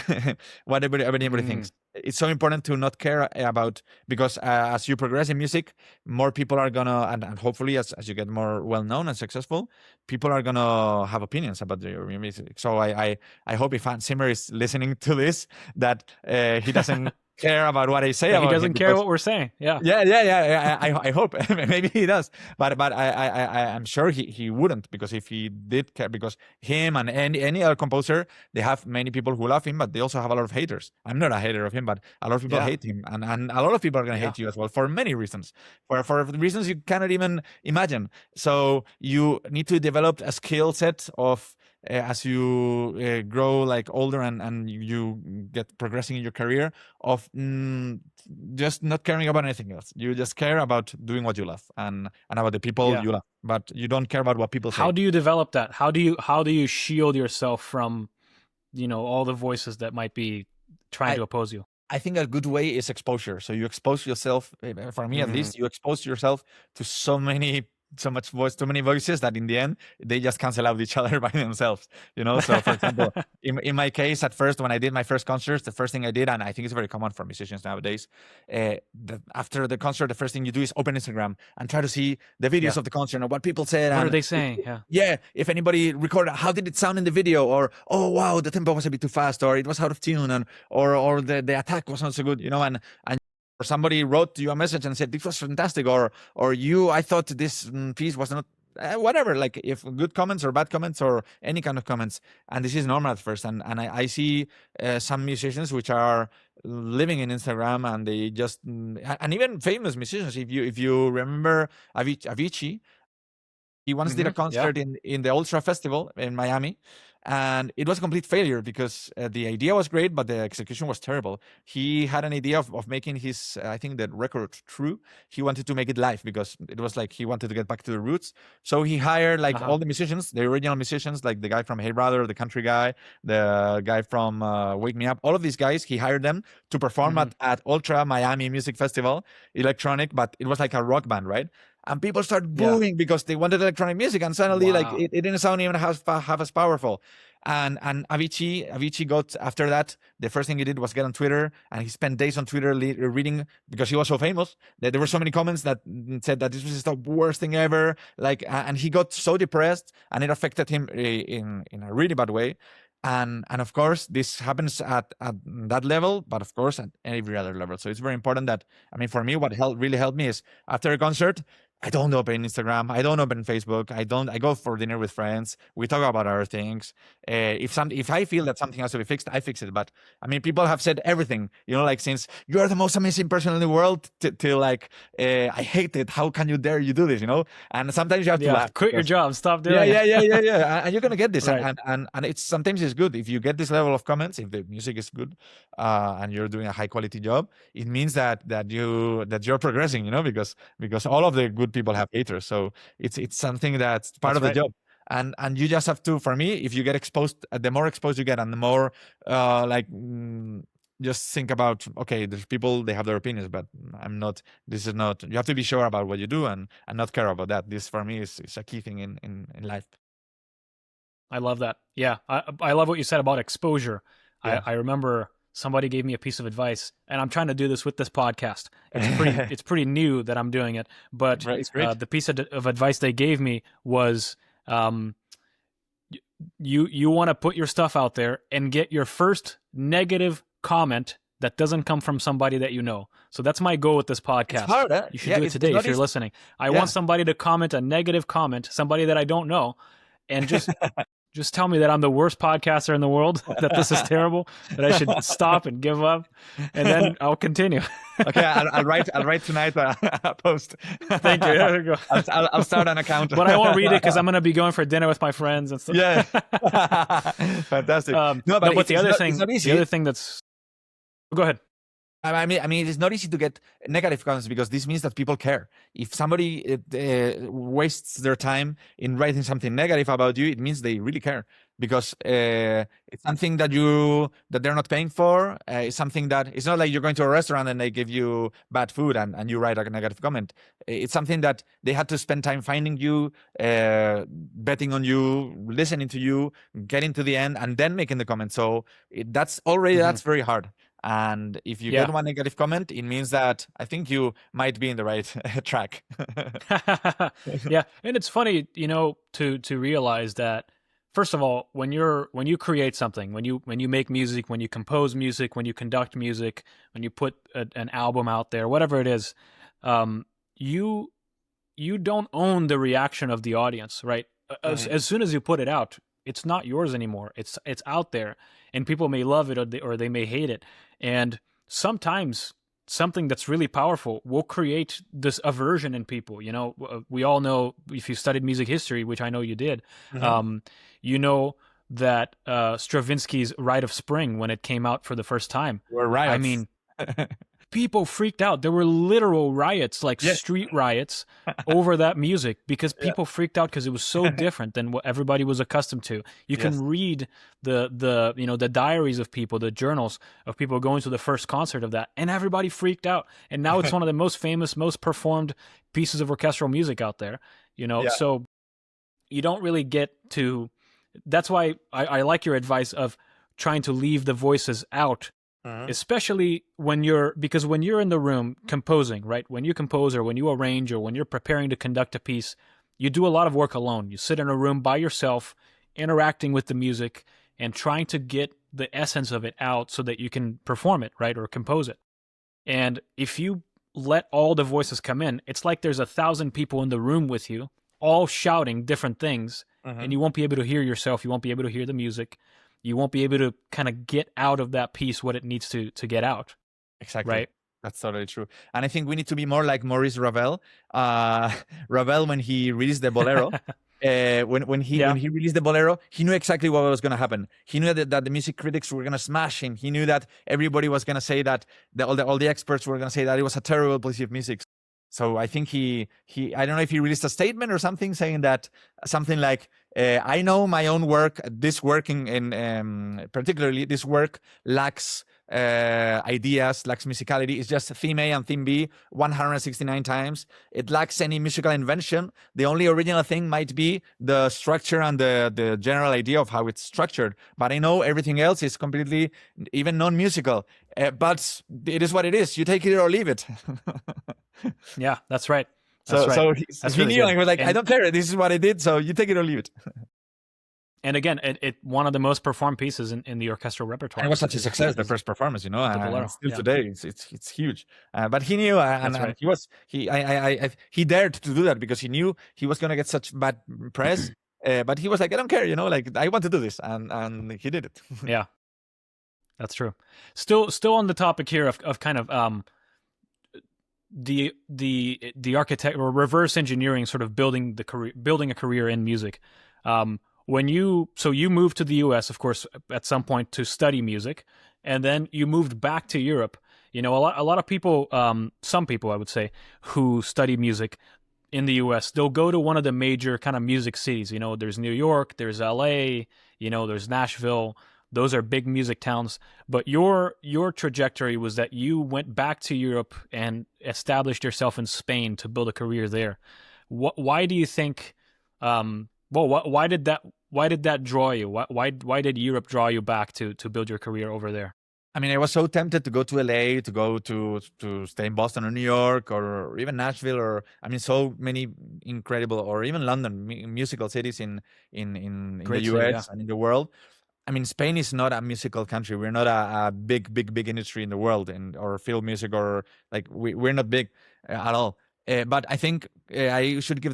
what anybody thinks. It's so important to not care about, because as you progress in music, more people are gonna, and hopefully as you get more well known and successful, people are gonna have opinions about your music. So I hope if Hans Zimmer is listening to this, that he doesn't care about what I say. He doesn't care what we're saying. Yeah. I hope maybe he does, but I'm sure he wouldn't, because if he did care, because him and any other composer, they have many people who love him, but they also have a lot of haters. I'm not a hater of him, but a lot of people hate him, and a lot of people are going to hate you as well, for many reasons, for reasons you cannot even imagine. So you need to develop a skill set of as you grow like older and you get progressing in your career, of just not caring about anything else. You just care about doing what you love and about the people you love, but you don't care about what people say. How do you develop that? How do you shield yourself from, all the voices that might be trying to oppose you? I think a good way is exposure. So you expose yourself, for me at least, you expose yourself to so many voices that in the end they just cancel out each other by themselves, So for example, in my case, at first, when I did my first concerts, the first thing I did, and I think it's very common for musicians nowadays, after the concert, the first thing you do is open Instagram and try to see the videos of the concert and what people said. What are they saying? If anybody recorded, how did it sound in the video, or oh wow, the tempo was a bit too fast, or it was out of tune, and or the attack was not so good, and or somebody wrote you a message and said this was fantastic, or I thought this piece was not, whatever, like if good comments or bad comments or any kind of comments. And this is normal at first, and I see some musicians which are living in Instagram, and they just and even famous musicians, if you remember Avicii, he once did a concert in the Ultra Festival in Miami, and it was a complete failure because the idea was great, but the execution was terrible. He had an idea of making his, I think, the record true. He wanted to make it live because it was like he wanted to get back to the roots. So he hired all the musicians, the original musicians, like the guy from Hey Brother, the country guy, the guy from Wake Me Up, all of these guys, he hired them to perform at Ultra Miami Music Festival, electronic, but it was like a rock band, right? And people started booing because they wanted electronic music, and suddenly like it didn't sound even half as powerful. And Avicii got, after that, the first thing he did was get on Twitter, and he spent days on Twitter reading, because he was so famous that there were so many comments that said that this was the worst thing ever. Like, and he got so depressed, and it affected him in a really bad way. And of course, this happens at that level, but of course at every other level. So it's very important that, I mean, for me, what really helped me is after a concert, I don't open Instagram. I don't open Facebook. I go for dinner with friends. We talk about other things. If I feel that something has to be fixed, I fix it. But I mean, people have said everything, like since you are the most amazing person in the world to like, I hate it. How can you dare you do this? And sometimes you have to laugh. Quit your job. Stop doing it. Yeah. And you're going to get this. Right. And sometimes it's good. If you get this level of comments, if the music is good, and you're doing a high quality job, it means that you're progressing, because all of the good people have haters. So it's something that's part of the job. And you just have to, for me, if you get exposed, the more exposed you get, and the more just think about, okay, there's people, they have their opinions, but this is not, you have to be sure about what you do and not care about that. This for me is a key thing in life. I love that. Yeah. I love what you said about exposure. Yeah. I remember somebody gave me a piece of advice, and I'm trying to do this with this podcast. It's pretty new that I'm doing it, but the piece of advice they gave me was, you want to put your stuff out there and get your first negative comment that doesn't come from somebody that you know. So that's my goal with this podcast. It's hard, huh? You should do it today if you're listening. I want somebody to comment a negative comment, somebody that I don't know, and just tell me that I'm the worst podcaster in the world, that this is terrible, that I should stop and give up, and then I'll continue. Okay, I'll write tonight a post. Thank you. There you go. I'll start an account. But I won't read it because I'm going to be going for dinner with my friends and stuff. Yeah. Fantastic. But the other thing that's... Go ahead. I mean, it's not easy to get negative comments because this means that people care. If somebody wastes their time in writing something negative about you, it means they really care because it's something that they're not paying for. It's something that it's not like you're going to a restaurant and they give you bad food and you write a negative comment. It's something that they had to spend time finding you, betting on you, listening to you, getting to the end, and then making the comment. So that's very hard. And if you get one negative comment, it means that I think you might be in the right track. Yeah, and it's funny, to realize that first of all, when you create something, when you make music, when you compose music, when you conduct music, when you put an album out there, whatever it is, you don't own the reaction of the audience, right? As soon as you put it out, it's not yours anymore. It's out there, and people may love it or they may hate it. And sometimes something that's really powerful will create this aversion in people. We all know, if you studied music history, which I know you did, you know that Stravinsky's Rite of Spring, when it came out for the first time, were riots. I mean, people freaked out. There were literal riots, like street riots, over that music because people freaked out because it was so different than what everybody was accustomed to. You can read the diaries of people, the journals of people going to the first concert of that, and everybody freaked out. And now it's one of the most famous, most performed pieces of orchestral music out there. So you don't really get to. That's why I like your advice of trying to leave the voices out. Especially because when you're in the room composing, right? When you compose or when you arrange or when you're preparing to conduct a piece, you do a lot of work alone. You sit in a room by yourself, interacting with the music and trying to get the essence of it out so that you can perform it, right? Or compose it. And if you let all the voices come in, it's like there's 1,000 people in the room with you, all shouting different things, and you won't be able to hear yourself. You won't be able to hear the music. You won't be able to kind of get out of that piece what it needs to get out. Exactly. Right? That's totally true. And I think we need to be more like Maurice Ravel. Ravel, when he released the Bolero, when he released the Bolero, he knew exactly what was going to happen. He knew that the music critics were going to smash him. He knew that everybody was going to say that all the experts were going to say that it was a terrible piece of music. So I think he I don't know if he released a statement or something saying that something like, I know my own work, this work in particularly this work lacks ideas, lacks musicality. It's just theme A and theme B 169 times. It lacks any musical invention. The only original thing might be the structure and the general idea of how it's structured. But I know everything else is completely, even non-musical. But it is what it is. You take it or leave it. Yeah, that's right. So he knew, good. He was like, I don't care. This is what I did. So you take it or leave it. And again, it one of the most performed pieces in the orchestral repertoire. And it was such a success, the first performance, and still today it's huge. But he knew, and he dared to do that because he knew he was going to get such bad press. But he was like, I don't care, like I want to do this, and he did it. Yeah, that's true. Still on the topic here of kind of the architect or reverse engineering, sort of building a career in music. When you moved to the US, of course, at some point to study music, and then you moved back to Europe. A lot of people, some people I would say, who study music in the US, they'll go to one of the major kind of music cities. There's New York, there's LA, there's Nashville. Those are big music towns. But your trajectory was that you went back to Europe and established yourself in Spain to build a career there. Why do you think? Why did that draw you? Why did Europe draw you back to build your career over there? I mean, I was so tempted to go to LA, to go to stay in Boston or New York or even Nashville, or so many incredible, or even London, musical cities in the US and in the world. I mean, Spain is not a musical country. We're not a big industry in the world, or film music, or like we're not big at all. But I think I should give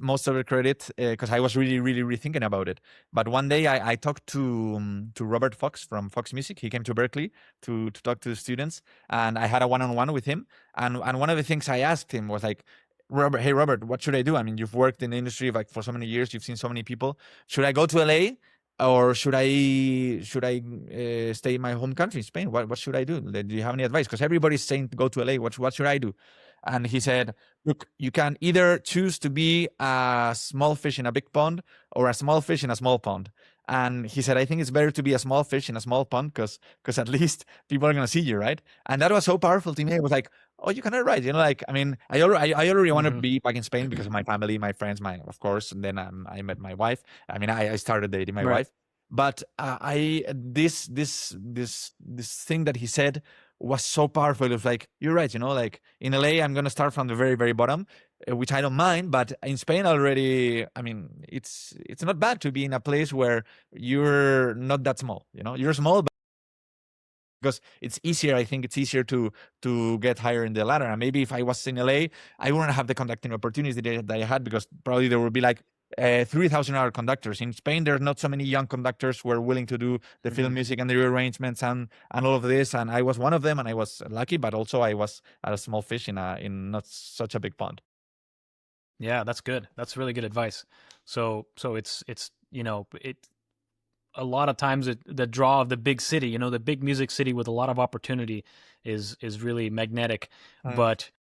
most of the credit, because I was really thinking about it. But one day I talked to Robert Fox from Fox Music. He came to Berklee to talk to the students, and I had a one-on-one with him. And one of the things I asked him was like, Hey Robert, what should I do? I mean, you've worked in the industry for so many years. You've seen so many people. Should I go to LA or should I stay in my home country, Spain? What should I do? Do you have any advice? Because everybody's saying to go to LA. What should I do? And he said, look, you can either choose to be a small fish in a big pond or a small fish in a small pond. And he said, I think it's better to be a small fish in a small pond because at least people are going to see you, right? And that was so powerful to me. It was like, oh, you cannot write. Like, I mean, I already want to be back in Spain because of my family, my friends, of course. And then I met my wife. I mean, I started dating my wife. But this thing that he said was so powerful. It was like, you're right, like in LA, I'm going to start from the very, very bottom, which I don't mind. But in Spain already, I mean, it's not bad to be in a place where you're not that small, you're small, but because it's easier. I think it's easier to get higher in the ladder. And maybe if I was in LA, I wouldn't have the conducting opportunities that I had, because probably there would be like 3,000 other conductors. In Spain, there are not so many young conductors who are willing to do the film music and the rearrangements and all of this. And I was one of them, and I was lucky, but also I was a small fish in not such a big pond. Yeah, that's good. That's really good advice. So it's a lot of times the draw of the big city, the big music city with a lot of opportunity is really magnetic. But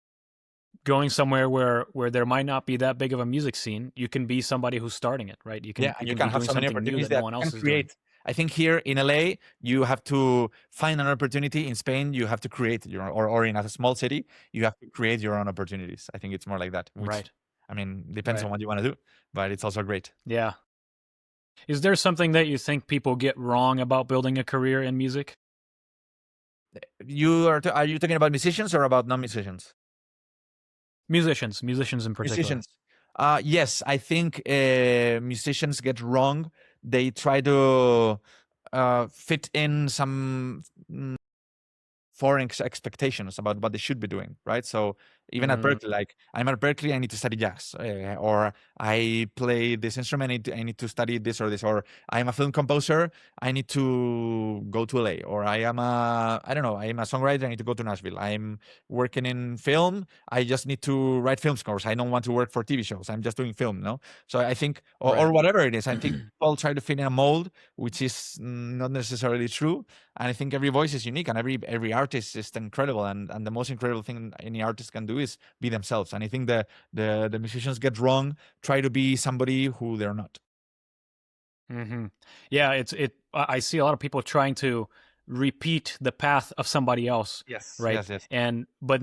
going somewhere where there might not be that big of a music scene, you can be somebody who's starting it, right? You can have so many opportunities that no one else is create. Doing. I think here in LA, you have to find an opportunity. In Spain, you have to create your, or in a small city, you have to create your own opportunities. I think it's more like that. Which, right. I mean, depends on what you want to do, but it's also great. Yeah. Is there something that you think people get wrong about building a career in music? Are you talking about musicians or about non-musicians? Musicians in particular. Musicians. Yes, I think musicians get wrong. They try to fit in some foreign expectations about what they should be doing, right? So even at Berklee, like I'm at Berklee, I need to study jazz, or I play this instrument, I need to study this or this, or I'm a film composer, I need to go to LA, or I'm a songwriter, I need to go to Nashville. I'm working in film, I just need to write film scores. I don't want to work for TV shows. I'm just doing film, no? So I think, or whatever it is, I think people try to fit in a mold, which is not necessarily true. And I think every voice is unique, and every artist is incredible. And the most incredible thing any artist can do is be themselves. And I think the musicians get wrong, try to be somebody who they're not. Yeah, I see a lot of people trying to repeat the path of somebody else. Yes. Right. Yes. But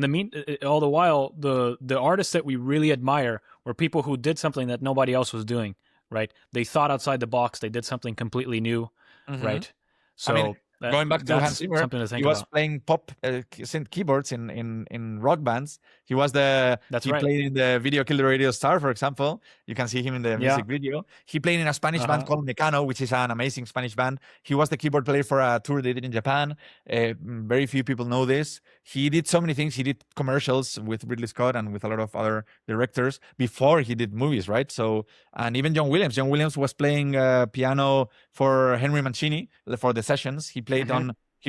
all the while, the artists that we really admire were people who did something that nobody else was doing. Right. They thought outside the box. They did something completely new. Right. So. Going back to Hans Zimmer, he was playing pop synth keyboards in rock bands. He was played in the video Kill the Radio Star, for example. You can see him in the music video. He played in a Spanish band called Mecano, which is an amazing Spanish band. He was the keyboard player for a tour they did in Japan. Very few people know this. He did so many things. He did commercials with Ridley Scott and with a lot of other directors before he did movies, right? So, and even John Williams. John Williams was playing piano for Henry Mancini for the sessions. He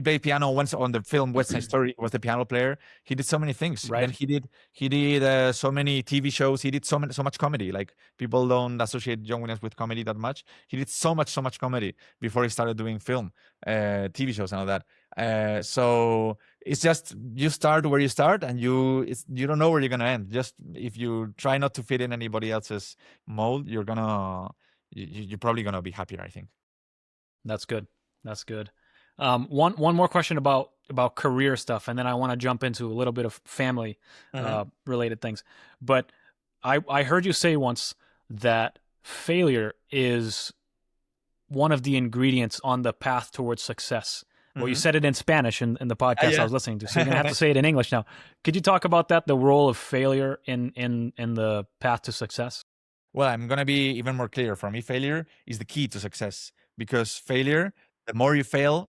played piano once on the film West Side Story. He was the piano player. He did so many things. Right. And he did so many TV shows. He did so much comedy. Like, people don't associate John Williams with comedy that much. He did so much comedy before he started doing film, TV shows and all that. So it's just, you start where you start, and you don't know where you're gonna end. Just if you try not to fit in anybody else's mold, you're probably gonna be happier, I think. That's good. One more question about career stuff, and then I want to jump into a little bit of family related things. But I heard you say once that failure is one of the ingredients on the path towards success. Well, you said it in Spanish in the podcast I was listening to, so you're gonna have to say it in English now. Could you talk about that, the role of failure in the path to success? Well, I'm gonna be even more clear. For me, failure is the key to success, because failure, the more you fail,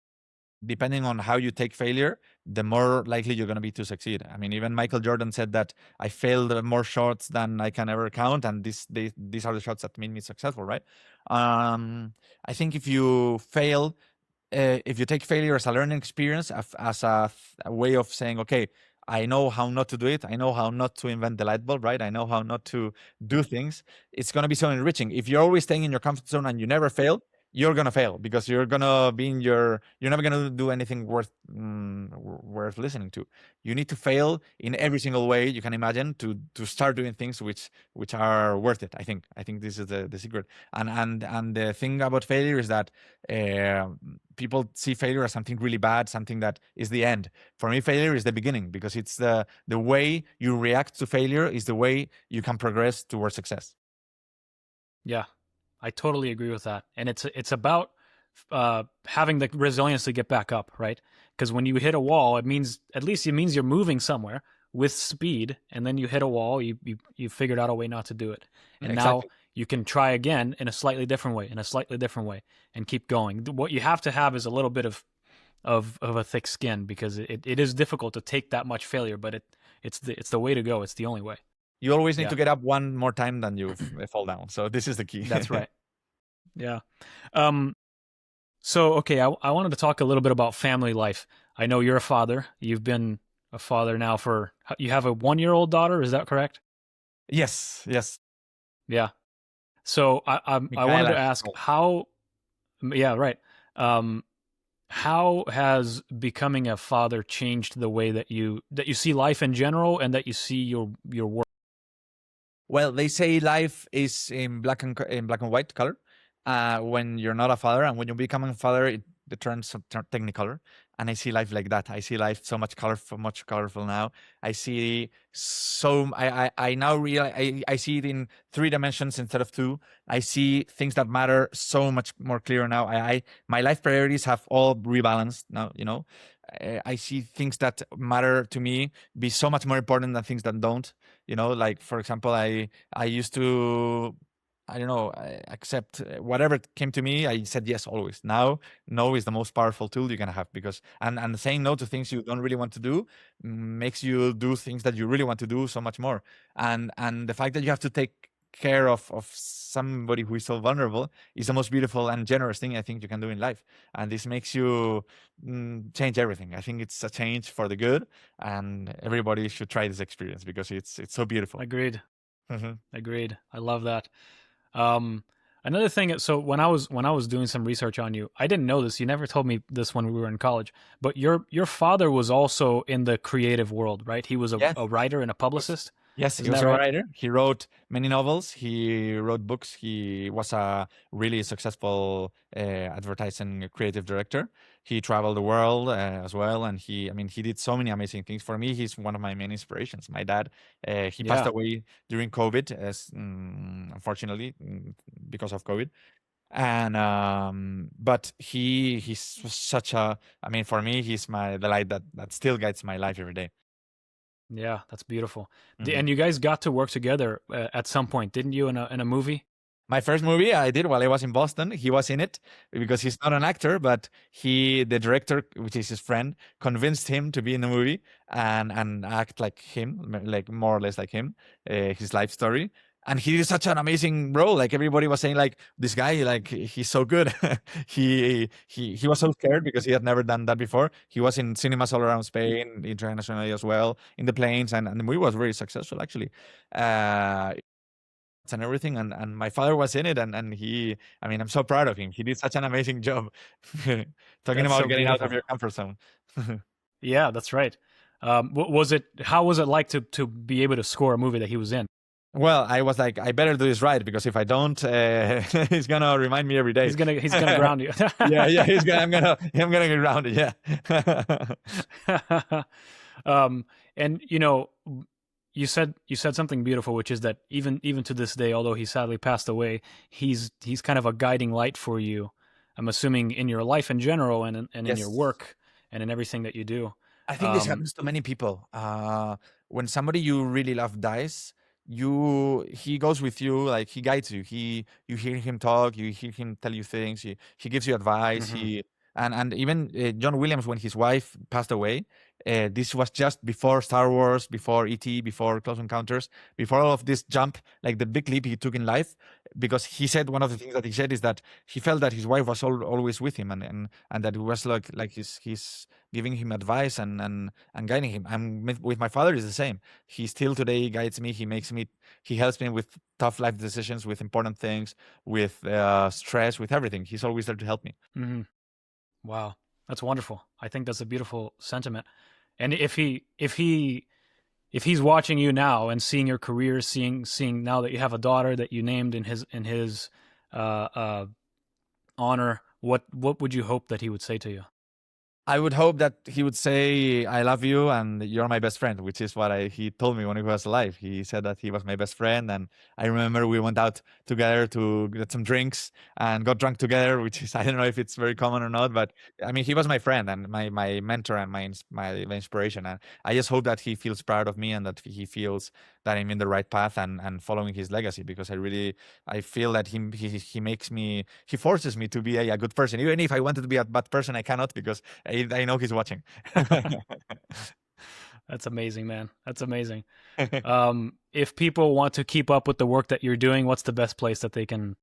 depending on how you take failure, the more likely you're going to be to succeed. I mean, even Michael Jordan said that I failed more shots than I can ever count, and these are the shots that made me successful, right? I think if you fail, if you take failure as a learning experience, as a way of saying, okay, I know how not to do it. I know how not to invent the light bulb, right? I know how not to do things. It's going to be so enriching. If you're always staying in your comfort zone and you never fail, you're gonna fail, because you're gonna be in your, you're never gonna do anything worth listening to. You need to fail in every single way you can imagine to start doing things which are worth it. I think this is the secret. And the thing about failure is that uh, people see failure as something really bad, something that is the end. For me, failure is the beginning, because it's the way you react to failure is the way you can progress towards success. Yeah, I totally agree with that. And it's about having the resilience to get back up, right? Because when you hit a wall, it means you're moving somewhere with speed, and then you hit a wall, you figured out a way not to do it, and now Exactly. you can try again in a slightly different way, and keep going. What you have to have is a little bit of a thick skin, because it is difficult to take that much failure, but it's the way to go. It's the only way. You always need Yeah, to get up one more time than you fall down. So this is the key. that's right. Yeah. Um, So, okay, I wanted to talk a little bit about family life. I know you're a father. You've been a father now you have a 1-year-old daughter, is that correct? Yes, yes. Yeah. So I wanted to Michaela. ask yeah, right. Um, how has becoming a father changed the way that you see life in general, and that you see your work? Well, they say life is in in black and white color. When you're not a father, and when you become a father, it turns technicolor. And I see life like that. I see life so much colorful now. I see I now realize I see it in 3 dimensions instead of two. I see things that matter so much more clear now. My life priorities have all rebalanced now. I see things that matter to me be so much more important than things that don't. Like, for example, I used to, I don't know, accept whatever came to me. I said yes always. Now no is the most powerful tool you can have, because and saying no to things you don't really want to do makes you do things that you really want to do so much more. And the fact that you have to take care of somebody who is so vulnerable is the most beautiful and generous thing I think you can do in life. And this makes you change everything. I think it's a change for the good, and everybody should try this experience, because it's so beautiful. Agreed. Hmm. Agreed. I love that. Um, Another thing, so when I was doing some research on you, I didn't know this. You never told me this when we were in college, but your father was also in the creative world, right? He was Yes. a writer and a Was- publicist. Yes, he Isn't was that a right? writer. He wrote many novels. He wrote books. He was a really successful advertising creative director. He traveled the world as well, and he did so many amazing things. For me, he's one of my main inspirations. My dad, he passed Yeah. away during COVID, unfortunately, because of COVID. And but he's such a. For me, he's the light that still guides my life every day. Yeah, that's beautiful. Mhm. And you guys got to work together at some point, didn't you, in a movie? My first movie I did while I was in Boston. He was in it because he's not an actor, but the director, which is his friend, convinced him to be in the movie and act like him, like more or less like him, his life story. And he did such an amazing role. Like, everybody was saying, like, this guy, like, he's so good. He was so scared because he had never done that before. He was in cinemas all around Spain, internationally as well, in the planes, and the movie was very successful actually. Uh, and everything, and my father was in it, and he, I'm so proud of him. He did such an amazing job. Talking That's about so getting out of beautiful. your comfort zone. Yeah, that's right. How was it like to be able to score a movie that he was in? Well, I was like, I better do this right, because if I don't, he's gonna remind me every day. He's gonna ground you. Yeah, I'm gonna get grounded. Yeah. And you said something beautiful, which is that even to this day, although he sadly passed away, he's kind of a guiding light for you. I'm assuming in your life in general, and in your Yes. work, and in everything that you do. I think this Um, happens to many people. When somebody you really love dies, he goes with you, like, he guides you. You hear him talk, you hear him tell you things. He gives you advice. mhm. And even John Williams, when his wife passed away, This was just before Star Wars, before ET, before Close Encounters, before all of this jump, like the big leap he took in life. Because he said, one of the things that he said is that he felt that his wife was always with him, and that it was like he's giving him advice and guiding him. And with my father is the same. He still today guides me. He helps me with tough life decisions, with important things, with stress, with everything. He's always there to help me. Mm-hmm. Wow, that's wonderful. I think that's a beautiful sentiment. And if he's watching you now and seeing your career, seeing now that you have a daughter that you named in his honor, what would you hope that he would say to you? I would hope that he would say, "I love you and you're my best friend," which is what he told me when he was alive. He said that he was my best friend, and I remember we went out together to get some drinks and got drunk together, which is, I don't know if it's very common or not, but I mean, he was my friend and my mentor and my inspiration. And I just hope that he feels proud of me and that he feels that I'm in the right path and following his legacy, because I feel that he forces me to be a good person. Even if I wanted to be a bad person, I cannot, because I know he's watching. That's amazing, man. That's amazing. If people want to keep up with the work that you're doing, what's the best place that they can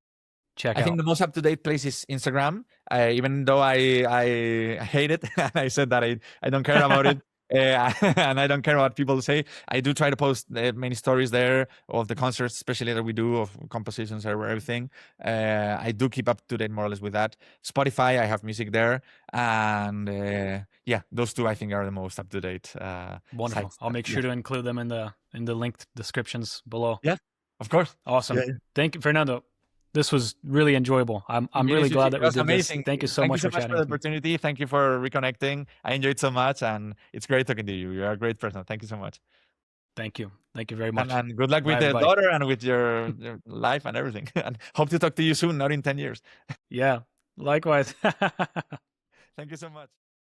check out? I think the most up-to-date place is Instagram. Even though I hate it, and I said that I don't care about it, and I don't care what people say, I do try to post many stories there of the concerts, especially that we do, of compositions or everything. I do keep up to date more or less with that. Spotify, I have music there, and yeah, those two I think are the most up to date. Wonderful. I'll make sure to include them in the linked descriptions below. Yeah, of course. Awesome. Yeah. Thank you, Fernando. This was really enjoyable. I'm really glad that we did amazing. This. Thank you so much for chatting. Thank you so much for the opportunity. Thank you for reconnecting. I enjoyed so much, and it's great talking to you. You're a great person. Thank you so much. Thank you. Thank you very much. And good luck with the daughter and with your life and everything. And hope to talk to you soon, not in 10 years. Yeah, likewise. Thank you so much.